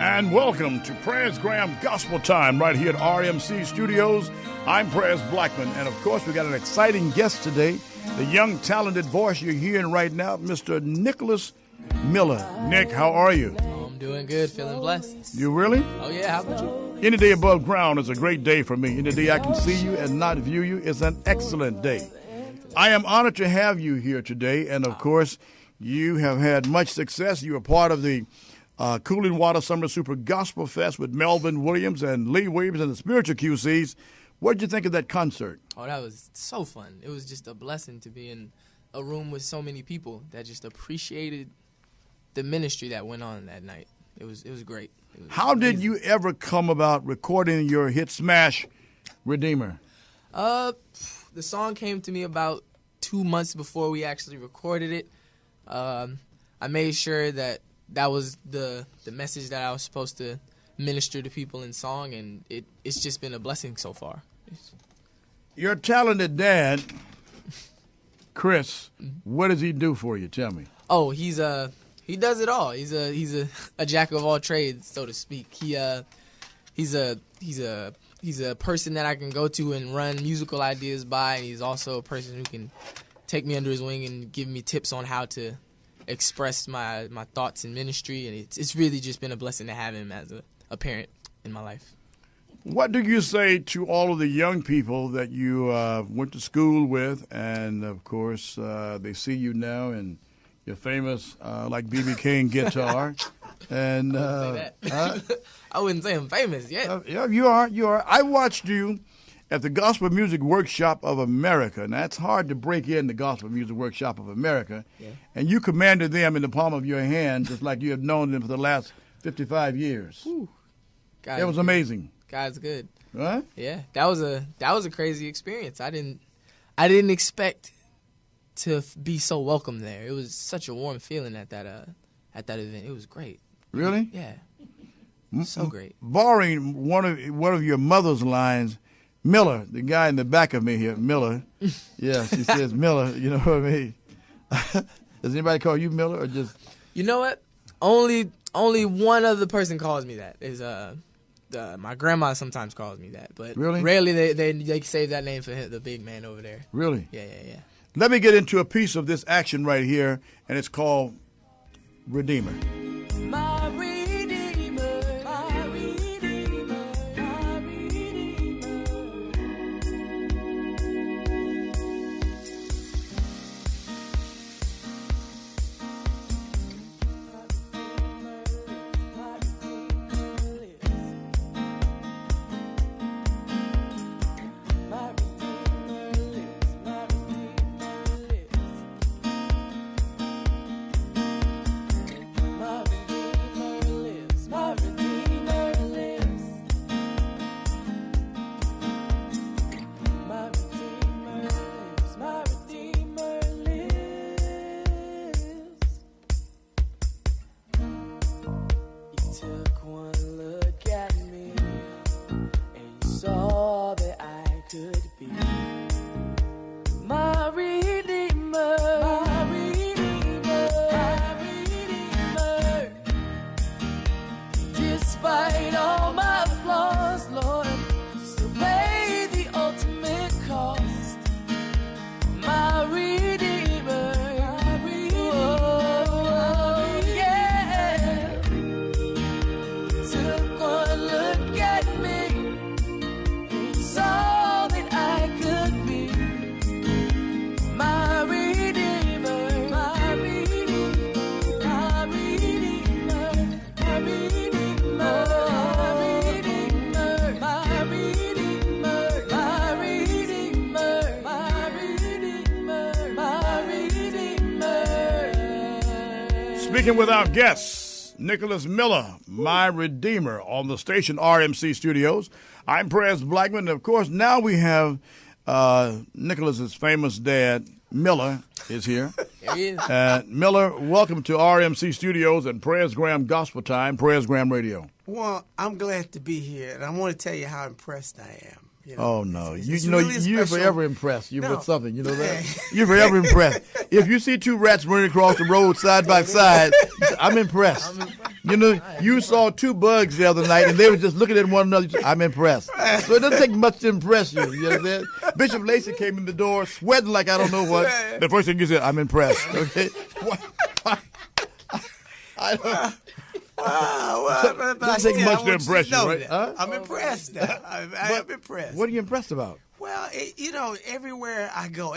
And welcome to Presgram Gospel Time right here at RMC Studios. I'm Pres Blackman, and of course we got an exciting guest today, the young talented voice you're hearing right now, Mr. Nicholas Miller. Nick, how are you? I'm doing good, feeling blessed. You really? Oh yeah, how about you? Any day above ground is a great day for me. Any day I can see you and not view you is an excellent day. I am honored to have you here today, and of course you have had much success. You were part of the Cooling Water Summer Super Gospel Fest with Melvin Williams and Lee Williams and the Spiritual QCs. What did you think of that concert? Oh, that was so fun. It was just a blessing to be in a room with so many people that just appreciated the ministry that went on that night. It was great. It was How amazing. did you ever come about recording your hit smash, Redeemer? The song came to me about 2 months before we actually recorded it. I made sure that was the message that I was supposed to minister to people in song, and it's just been a blessing so far. Your talented dad, Chris, what does he do for you? Tell me. Oh, he does it all. He's a jack of all trades, so to speak. He's a person that I can go to and run musical ideas by, and he's also a person who can take me under his wing and give me tips on how to express my thoughts in ministry, and it's really just been a blessing to have him as a parent in my life. What do you say to all of the young people that you went to school with, and of course they see you now and you're famous like B.B. King guitar, and I wouldn't say I'm famous yet. Yeah, you are. I watched you at the Gospel Music Workshop of America. Now, it's hard to break in the Gospel Music Workshop of America. Yeah. And you commanded them in the palm of your hand, just like you have known them for the last 55 years. It was amazing. God's good. Right? Yeah, that was a crazy experience. I didn't expect to be so welcome there. It was such a warm feeling at that event. It was great. Really? Yeah. So great. Borrowing one of your mother's lines, Miller, the guy in the back of me here, Miller. Yeah, she says Miller. You know what I mean? Does anybody call you Miller or just? You know what? Only one other person calls me that. Is my grandma sometimes calls me that, but really? Rarely they save that name for him, the big man over there. Really? Yeah. Let me get into a piece of this action right here, and it's called Redeemer. My Redeemer, my Redeemer, my Redeemer. Despite all my flaws, Lord, still pay the ultimate cost. My Redeemer, oh, yeah. Took one look at me, and saw that I could be. My Redeemer, my Redeemer, my Redeemer, my Redeemer. Speaking with our guests, Nicholas Miller, my Redeemer, on the station RMC Studios. I'm Pres Blackman, and of course now we have Nicholas's famous dad, Miller, is here. There he is. Miller, welcome to RMC Studios and Presgram Gospel Time, Presgram Radio. Well, I'm glad to be here, and I want to tell you how impressed I am. You know, oh, no. it's You know, really you're special. forever impressed. You're No. with something. You know that? You're forever impressed. If you see two rats running across the road side by side, I'm impressed. You know, you saw two bugs the other night, and they were just looking at one another. I'm impressed. So it doesn't take much to impress you. You know what I'm saying? Bishop Lacey came in the door sweating like I don't know what. The first thing you said, I'm impressed. Okay? I don't. Well, Doesn't take much to impress you, right? Huh? I'm impressed now. I'm impressed. What are you impressed about? Well, everywhere I go,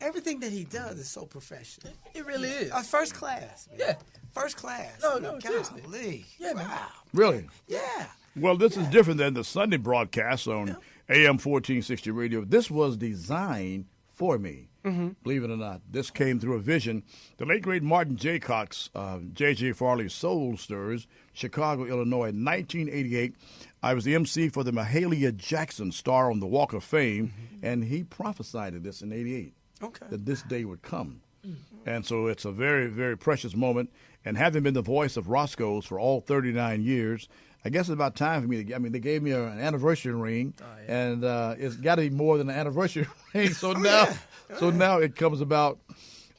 everything that he does is so professional. It really is. First class. Man. Yeah. First class. No, seriously. Golly. Yeah, man. Wow. Really? Yeah. Well, this is different than the Sunday broadcast on AM 1460 radio. This was designed for me. Mm-hmm. Believe it or not, this came through a vision. The late, great Martin J. Cox, J.J. Farley's Soul Stirrers, Chicago, Illinois, 1988. I was the MC for the Mahalia Jackson star on the Walk of Fame, and he prophesied this in 88, that this day would come. Mm-hmm. And so it's a very, very precious moment. And having been the voice of Roscoe's for all 39 years, I guess it's about time for me to. I mean, they gave me an anniversary ring, and it's got to be more than an anniversary ring. So now it comes about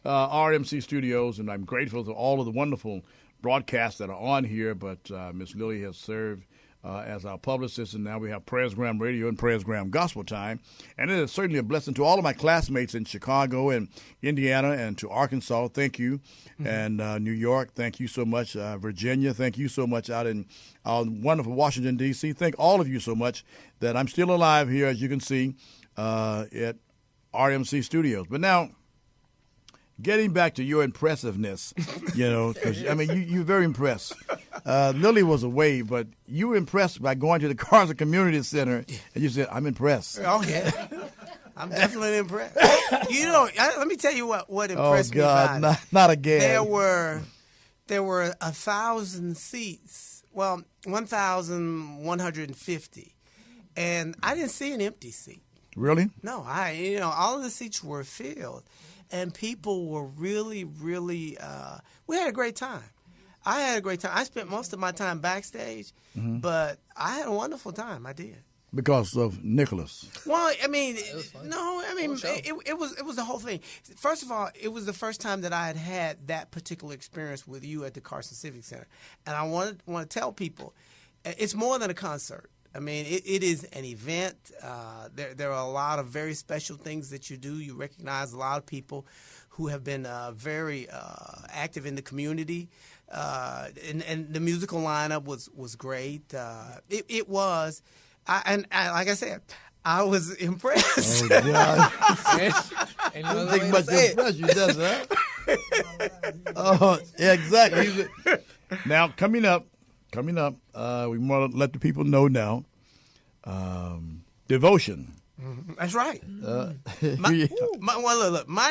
RMC Studios, and I'm grateful to all of the wonderful broadcasts that are on here. But Miss Lily has served as our publicist, and now we have Presgram Radio and Presgram Gospel Time. And it is certainly a blessing to all of my classmates in Chicago and Indiana and to Arkansas. Thank you. Mm-hmm. And New York, thank you so much. Virginia, thank you so much. Out in wonderful Washington, D.C., thank all of you so much that I'm still alive here, as you can see, at RMC Studios. But now, getting back to your impressiveness, because, you're very impressed. Lily was away, but you were impressed by going to the Carson Community Center, and you said, I'm impressed. Oh, yeah. I'm definitely impressed. Let me tell you what impressed me about it. Not again. There were 1,000 seats, 1,150, and I didn't see an empty seat. Really? No, all of the seats were filled, and people were really, really. We had a great time. I had a great time. I spent most of my time backstage, but I had a wonderful time. I did. Because of Nicholas. Well, it was the whole thing. First of all, it was the first time that I had that particular experience with you at the Carson Civic Center, and I want to tell people, it's more than a concert. It is an event. There are a lot of very special things that you do. You recognize a lot of people who have been very active in the community, and the musical lineup was great. It was. Like I said, I was impressed. Oh, God. I don't think much to impress you, does that? Oh, yeah, exactly. Now, coming up, we want to let the people know now. Devotion. That's right. My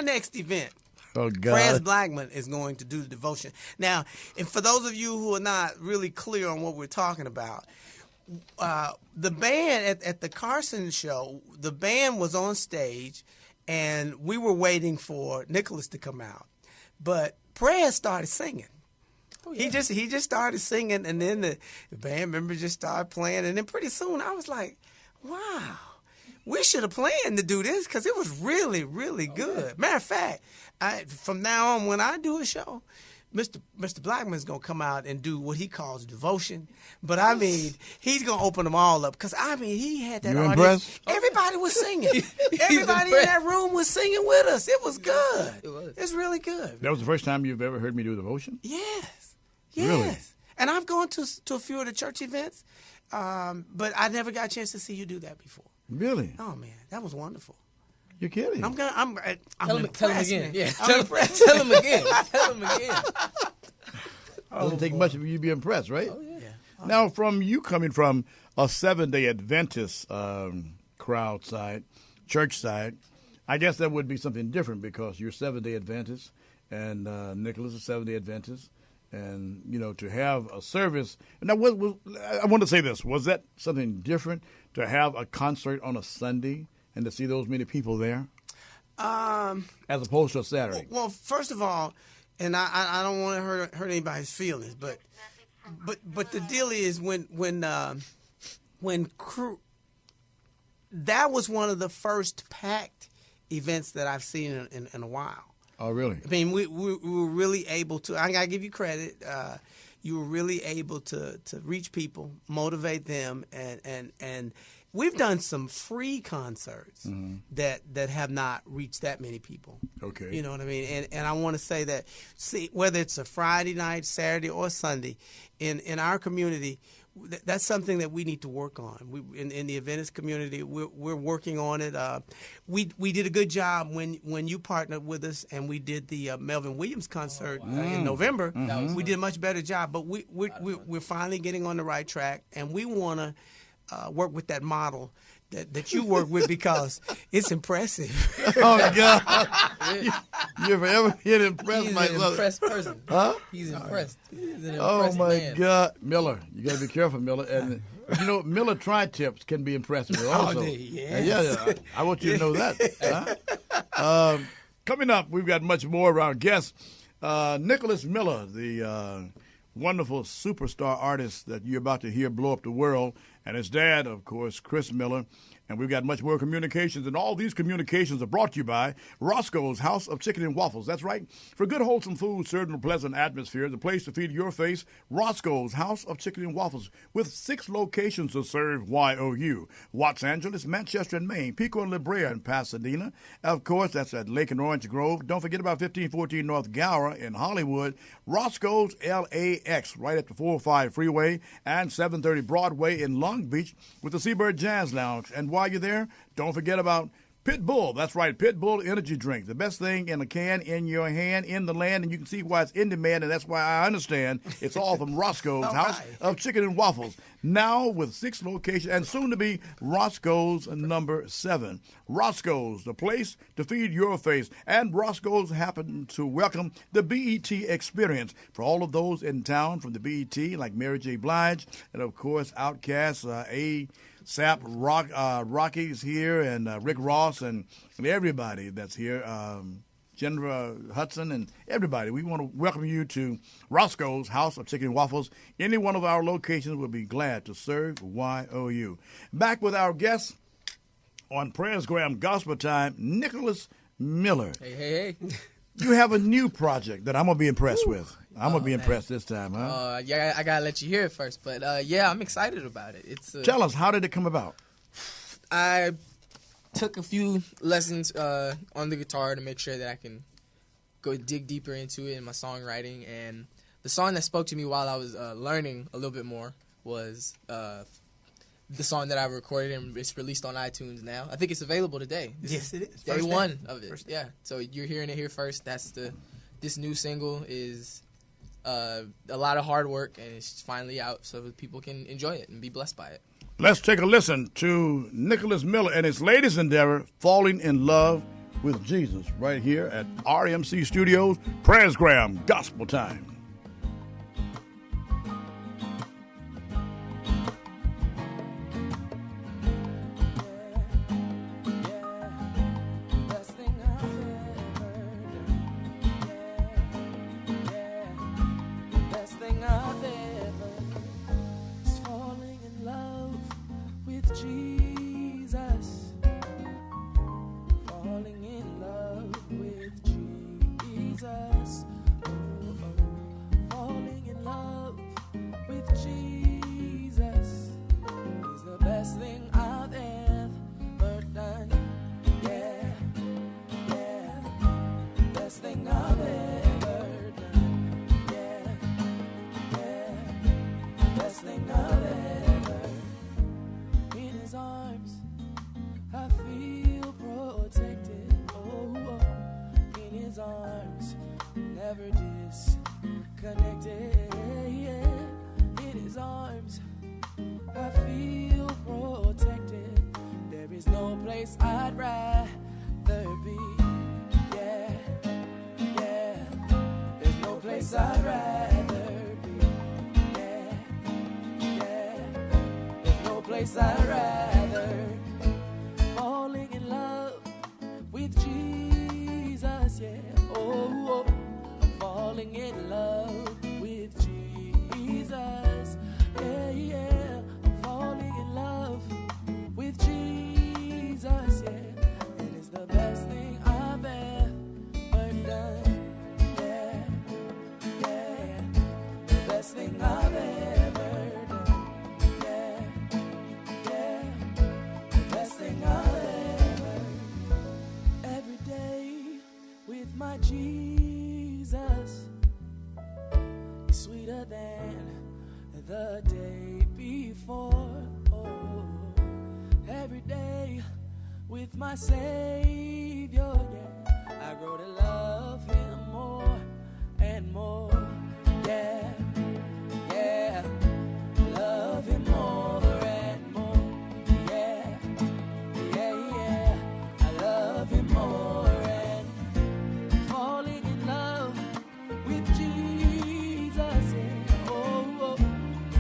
next event, Pres Blackman is going to do the devotion. Now, and for those of you who are not really clear on what we're talking about, the band at the Carson show, the band was on stage, and we were waiting for Nicholas to come out. But Pres started singing. Oh, yeah. He just started singing, and then the band members just started playing, and then pretty soon I was like, wow, we should have planned to do this because it was really, really good. Yeah. Matter of fact, from now on when I do a show, Mr. Blackman's going to come out and do what he calls devotion. But, he's going to open them all up. Because, he had that audience. Impressed? Everybody was singing. Everybody in that room was singing with us. It was good. It was. It's really good. That was the first time you've ever heard me do devotion? Yes. Really? And I've gone to a few of the church events, but I never got a chance to see you do that before. Really? Oh, man. That was wonderful. You're kidding. I'm tell him again. Yeah. Tell him again. Tell him again. Doesn't take much of you to be impressed, right? Oh, yeah. Now, from you coming from a Seventh-day Adventist crowd side, church side, I guess that would be something different because you're Seventh-day Adventist and Nicholas is Seventh-day Adventist. And, to have a service. Now, I want to say this. Was that something different to have a concert on a Sunday and to see those many people there? As opposed to a Saturday? Well, first of all, and I don't want to hurt anybody's feelings, but the deal is when crew, that was one of the first packed events that I've seen in a while. Oh, really? We were really able to. I gotta give you credit. You were really able to reach people, motivate them, and we've done some free concerts that have not reached that many people. Okay. You know what I mean? And I want to say that, whether it's a Friday night, Saturday, or Sunday, in our community, that's something that we need to work on. In the Adventist community, we're working on it. We did a good job when you partnered with us and we did the Melvin Williams concert in November. We did a much better job, but we're finally getting on the right track, and we want to work with that model that you work with because it's impressive. Oh, God. You ever been impressed? He's an impressed person. Huh? He's impressed. He's an Oh, impressed my man. God. Miller, you got to be careful, Miller. And, Miller tri-tips can be impressive also. Yeah. I want you to know that. Huh? Coming up, we've got much more of our guests. Nicholas Miller, the wonderful superstar artist that you're about to hear blow up the world, and his dad, of course, Chris Miller. And we've got much more communications, and all these communications are brought to you by Roscoe's House of Chicken and Waffles. That's right. For good, wholesome food served in a pleasant atmosphere, the place to feed your face, Roscoe's House of Chicken and Waffles, with 6 locations to serve YOU. Los Angeles, Manchester and Maine, Pico and La Brea in Pasadena. Of course, that's at Lake and Orange Grove. Don't forget about 1514 North Gower in Hollywood. Roscoe's LAX, right at the 405 freeway, and 730 Broadway in Long Beach with the Seabird Jazz Lounge. And while you're there, don't forget about Pit Bull, that's right, Pit Bull energy drink. The best thing in a can, in your hand, in the land, and you can see why it's in demand, and that's why I understand it's all from Roscoe's House of Chicken and Waffles. Now with 6 locations, and soon to be Roscoe's number 7. Roscoe's, the place to feed your face. And Roscoe's happen to welcome the BET experience for all of those in town from the BET, like Mary J. Blige, and of course, Outkast, A$AP Rocky's here, and Rick Ross, and everybody that's here, Jennifer Hudson, and everybody. We want to welcome you to Roscoe's House of Chicken and Waffles. Any one of our locations will be glad to serve YOU. Back with our guest on Presgram Gospel Time, Nicholas Miller. Hey. You have a new project that I'm going to be impressed with. I'm going to be impressed this time, huh? Yeah, I got to let you hear it first. But, yeah, I'm excited about it. Tell us, how did it come about? I took a few lessons on the guitar to make sure that I can go dig deeper into it in my songwriting. And the song that spoke to me while I was learning a little bit more was the song that I recorded, and it's released on iTunes now. I think it's available today. Yes, it is. Day one of it. Yeah. So you're hearing it here first. This new single is a lot of hard work, and it's finally out so that people can enjoy it and be blessed by it. Let's take a listen to Nicholas Miller and his latest endeavor, Falling in Love with Jesus, right here at RMC Studios, Presgram Gospel Time. My Savior, yeah, I grow to love Him more and more, yeah, love Him more and more, yeah, I love Him more and falling in love with Jesus, yeah, oh,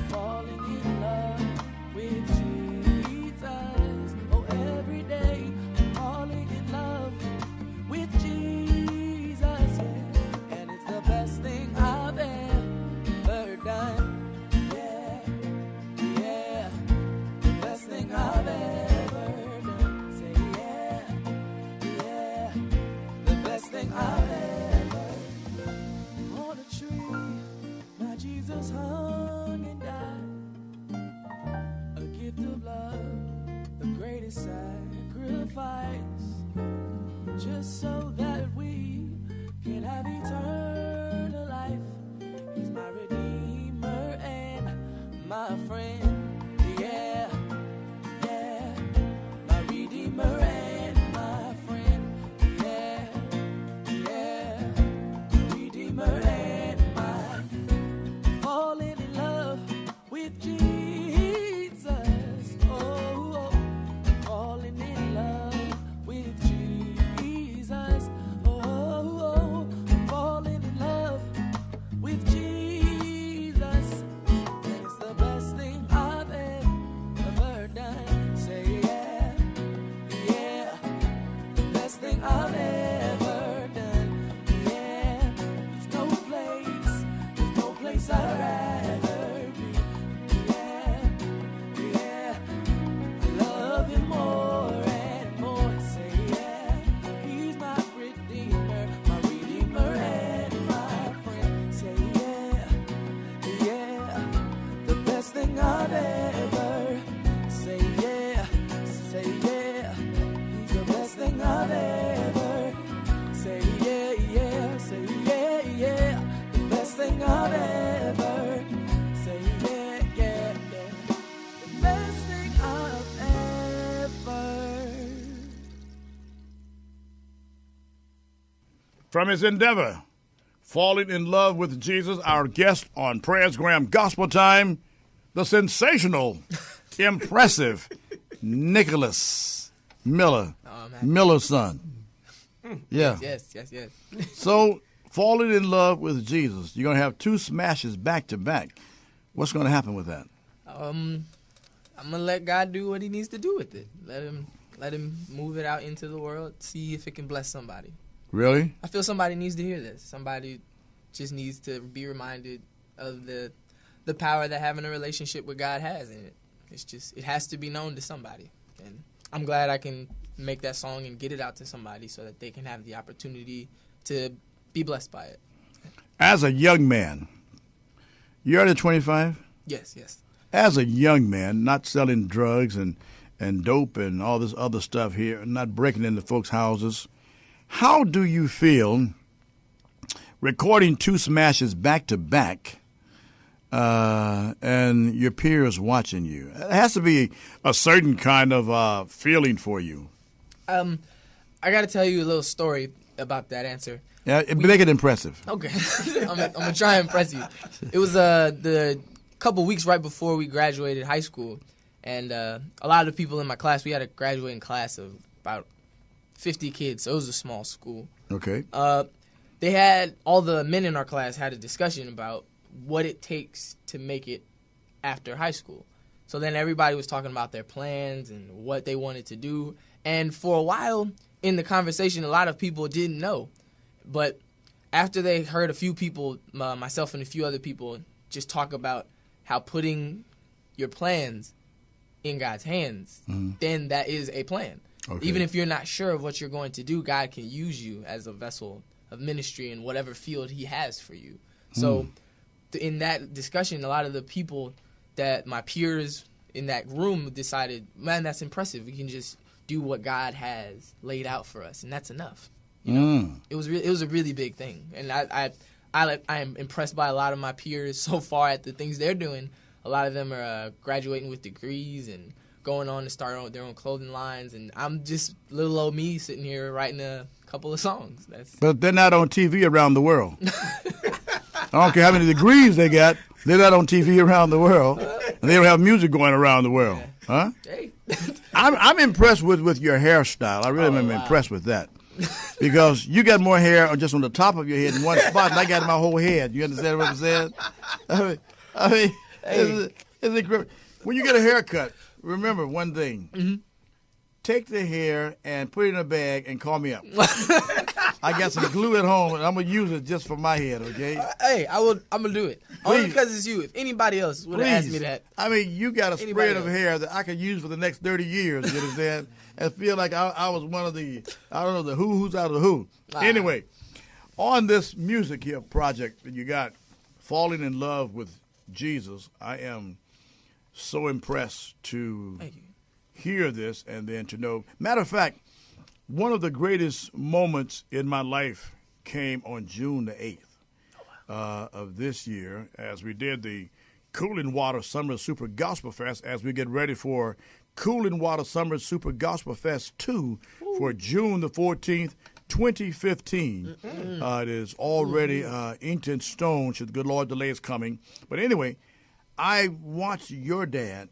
falling in love with Jesus, oh, every day. Falling in love with Jesus, yeah, and it's the best thing I've ever done, yeah, the best thing I've ever done, say yeah, the best thing I've ever. On a tree, my Jesus hung and died, a gift of love, the greatest sacrifice, just so that we can have eternal life. He's my Redeemer and my friend, yeah, my Redeemer and my ever. Say yeah, he's the best thing I've ever. Say yeah, the best thing I've ever. Say yeah, the best thing I've ever. From his endeavor, Falling in Love with Jesus, our guest on Presgram Gospel Time, the sensational, impressive Nicholas Miller, Miller's son. Yeah. Yes. So, falling in love with Jesus, you're going to have two smashes back to back. What's going to happen with that? I'm gonna let God do what He needs to do with it. Let him move it out into the world. See if it can bless somebody. Really? I feel somebody needs to hear this. Somebody just needs to be reminded of the power that having a relationship with God has in it. It has to be known to somebody. And I'm glad I can make that song and get it out to somebody so that they can have the opportunity to be blessed by it. As a young man, you're under 25? Yes. As a young man, not selling drugs and dope and all this other stuff here, not breaking into folks' houses, how do you feel recording two smashes back to back and your peers watching you? It has to be a certain kind of feeling for you. I got to tell you a little story about that answer. Yeah, make it impressive. Okay. I'm going to try and impress you. It was the couple weeks right before we graduated high school, and a lot of the people in my class, we had a graduating class of about 50 kids, so it was a small school. Okay. They had, all the men in our class had a discussion about what it takes to make it after high school. So then everybody was talking about their plans and what they wanted to do. And for a while in the conversation, a lot of people didn't know. But after they heard a few people, myself and a few other people, just talk about how putting your plans in God's hands, then that is a plan. Okay. Even if you're not sure of what you're going to do, God can use you as a vessel of ministry in whatever field He has for you. So in that discussion, a lot of the people that my peers in that room decided, man, that's impressive. We can just do what God has laid out for us, and that's enough. You know? It was a really big thing, and I am impressed by a lot of my peers so far at the things they're doing. A lot of them are graduating with degrees and going on to start their own clothing lines, and I'm just little old me sitting here writing a couple of songs. But they're not on TV around the world. I don't care how many degrees they got, they're not on TV around the world, and they don't have music going around the world. Huh? Hey. I'm impressed with your hairstyle. I really am impressed with that. Because you got more hair just on the top of your head in one spot than I got in my whole head. You understand what I'm saying? I mean hey. When you get a haircut, remember one thing. Mm-hmm. Take the hair and put it in a bag and call me up. I got some glue at home, and I'm going to use it just for my head, okay? Hey, I'm going to do it. Please. Only because it's you. If anybody else would have asked me that. I mean, you got a spread of hair that I could use for the next 30 years, you understand? And feel like I was one of the, I don't know, the who's out of the who. Anyway, on this music here project that you got, Falling in Love with Jesus, I am so impressed to hear this and then to know. Matter of fact, one of the greatest moments in my life came on June the 8th of this year as we did the Cooling Water Summer Super Gospel Fest as we get ready for Cooling Water Summer Super Gospel Fest 2 for June the 14th, 2015. It is already inked in stone, should the good Lord delay is coming. But anyway, I watched your dad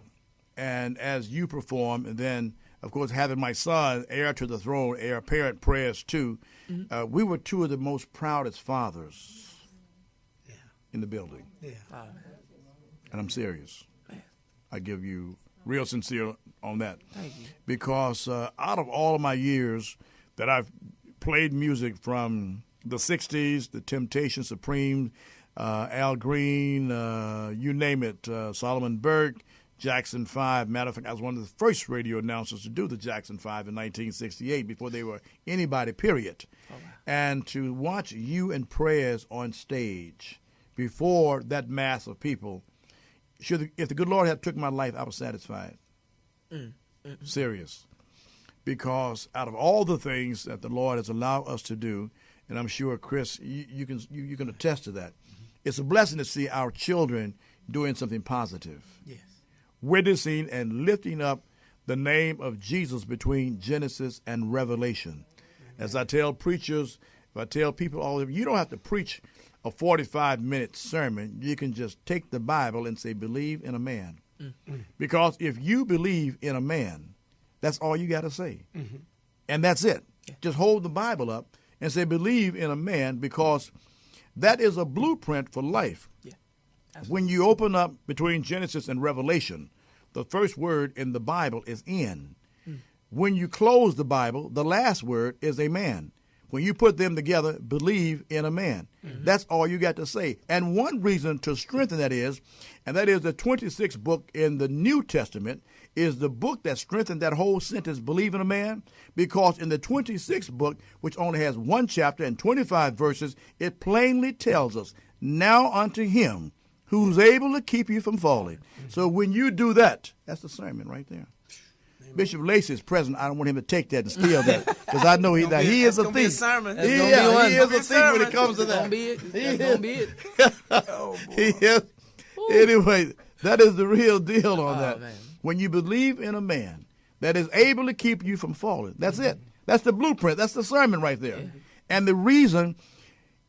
and as you perform, and then, of course, having my son, heir to the throne, heir apparent prayers too, we were two of the most proudest fathers in the building. Yeah. And I'm serious. I give you real sincere on that. Thank you. Because out of all of my years that I've played music from the 60s, the Temptations Supreme, Al Green, you name it, Solomon Burke, Jackson 5. Matter of fact, I was one of the first radio announcers to do the Jackson 5 in 1968 before they were anybody, period. Oh, wow. And to watch you and prayers on stage before that mass of people, if the good Lord had took my life, I was satisfied. Serious. Because out of all the things that the Lord has allowed us to do, and I'm sure, Chris, you can attest to that, it's a blessing to see our children doing something positive. Yes. Witnessing and lifting up the name of Jesus between Genesis and Revelation. As I tell preachers, if I tell people all of you don't have to preach a 45-minute sermon. You can just take the Bible and say, believe in a man. Because if you believe in a man, that's all you got to say. And that's it. Just hold the Bible up and say, believe in a man, because that is a blueprint for life. When you open up between Genesis and Revelation, the first word in the Bible is in. When you close the Bible, the last word is a man. When you put them together, believe in a man. That's all you got to say. And one reason to strengthen that is the 26th book in the New Testament is the book that strengthened that whole sentence, believe in a man, because in the 26th book, which only has 1 chapter and 25 verses, it plainly tells us, now unto him who's able to keep you from falling. So when you do that, that's the sermon right there. Bishop Lacey is present. I don't want him to take that and steal that, because I know he is a thief. He is a thief when it comes to that. That's gonna be it. He is. Anyway, that is the real deal on that. Man. When you believe in a man that is able to keep you from falling, that's it. That's the blueprint. That's the sermon right there. And the reason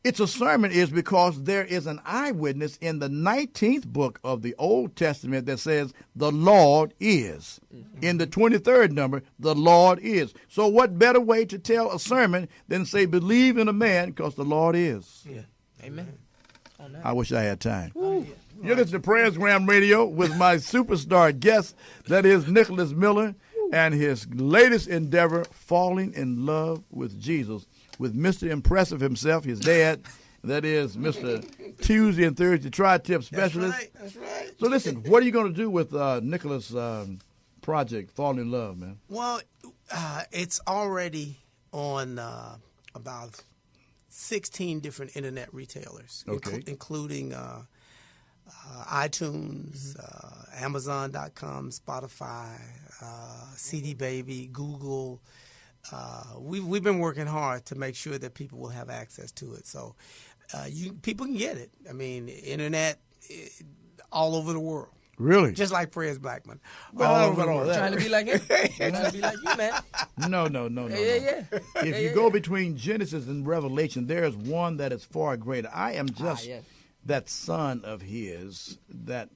it's a sermon is because there is an eyewitness in the 19th book of the Old Testament that says, the Lord is. In the 23rd number, the Lord is. So what better way to tell a sermon than say, believe in a man, because the Lord is. Amen. I wish I had time. You're listening to Presgram Radio with my superstar guest, that is Nicholas Miller, and his latest endeavor, falling in love with Jesus, with Mr. Impressive himself, his dad, that is Mr. Tuesday and Thursday Tri-Tip Specialist. That's right. So listen, what are you going to do with Nicholas' project, Falling in Love, man? Well, it's already on about 16 different internet retailers, including iTunes, Amazon.com, Spotify, CD Baby, Google. We've been working hard to make sure that people will have access to it. So people can get it. I mean, internet all over the world. Really? Just like Prez Blackman. Well, Trying to be like him. Trying to be like you, man. No. Yeah. If you go between Genesis and Revelation, there is one that is far greater. I am just that son of his that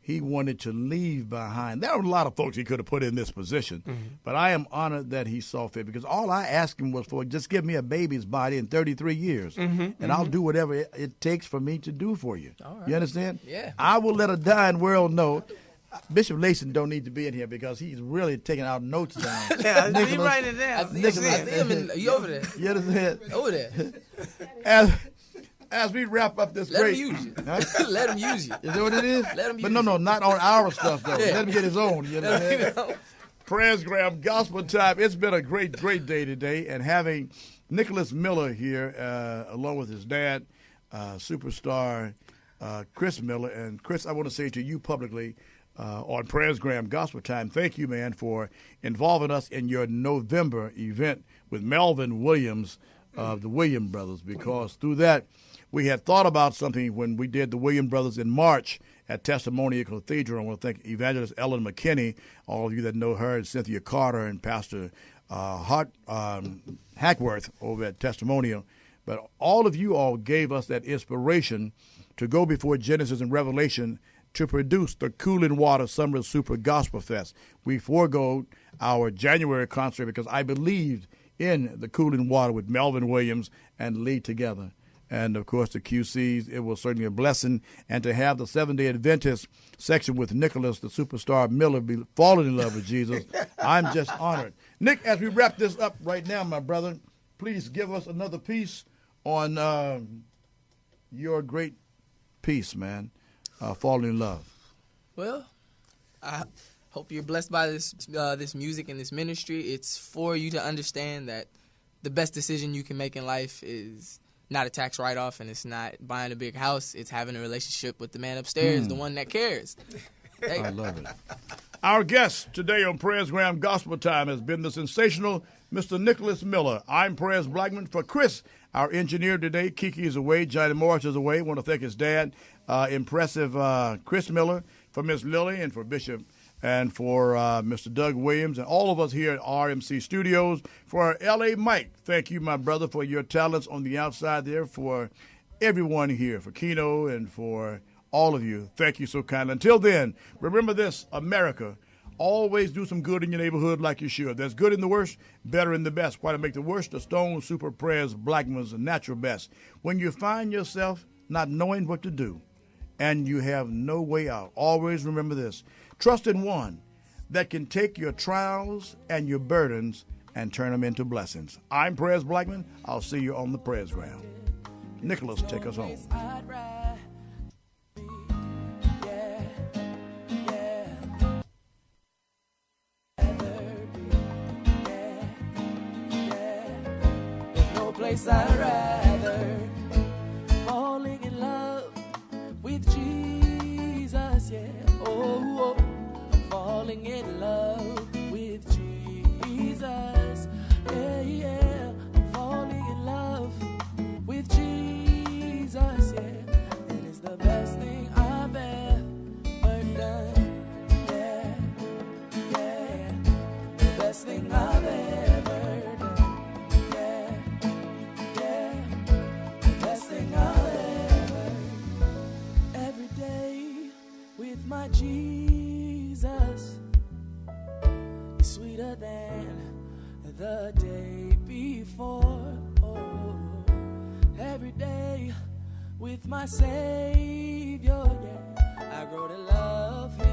he wanted to leave behind. There were a lot of folks he could have put in this position, but I am honored that he saw fit, because all I asked him was for, just give me a baby's body in 33 years, and I'll do whatever it takes for me to do for you. All right. You understand? Yeah. I will let a dying world know. Bishop Lason don't need to be in here, because he's really taking out notes down. He's writing it down. I see him you over there. You understand? Over there. As we wrap up this Let great... him use you. Huh? Let him use you. Is that what it is? Let him use But no, not on our stuff, though. Yeah. Let him get his own. You know? Presgram Gospel Time. It's been a great day today. And having Nicholas Miller here, along with his dad, superstar Chris Miller. And Chris, I want to say to you publicly on Presgram Gospel Time, thank you, man, for involving us in your November event with Melvin Williams of the Williams Brothers, because through that, we had thought about something when we did the Williams Brothers in March at Testimonial Cathedral. I want to thank Evangelist Ellen McKinney, all of you that know her, and Cynthia Carter, and Pastor Hackworth over at Testimonial. But all of you all gave us that inspiration to go before Genesis and Revelation to produce the Cooling Water Summer Super Gospel Fest. We forego our January concert because I believed in the Cooling Water with Melvin Williams and Lee together. And, of course, the QCs, it was certainly a blessing. And to have the Seventh-day Adventist section with Nicholas, the superstar Miller, be falling in love with Jesus, I'm just honored. Nick, as we wrap this up right now, my brother, please give us another piece on your great piece, man, Falling in Love. Well, I hope you're blessed by this music and this ministry. It's for you to understand that the best decision you can make in life is not a tax write-off, and it's not buying a big house. It's having a relationship with the man upstairs, the one that cares. I love it. Our guest today on Presgram Gospel Time has been the sensational Mr. Nicholas Miller. I'm Pres Blackman. For Chris, our engineer today, Kiki is away, Johnny Morris is away. Want to thank his dad, impressive Chris Miller, for Miss Lily and for Bishop and for Mr. Doug Williams and all of us here at RMC Studios. For our L.A. Mike, thank you, my brother, for your talents on the outside there. For everyone here, for Keno and for all of you, thank you so kindly. Until then, remember this, America, always do some good in your neighborhood like you should. There's good in the worst, better in the best. Why to make the worst? The Stone Super Pres Blackman's natural best. When you find yourself not knowing what to do and you have no way out, always remember this. Trust in one that can take your trials and your burdens and turn them into blessings. I'm Pres Blackman. I'll see you on the Presgram. Nicholas, take us home. Place I'd rather falling in love with Jesus, yeah. Oh, I'm falling in love with Jesus, yeah, yeah. I'm falling in love with Jesus, yeah. And it's the best thing I've ever done, yeah, yeah. The best thing I've ever done. Every day with my Jesus is sweeter than the day before. Oh, every day with my Savior, yeah, I grow to love Him.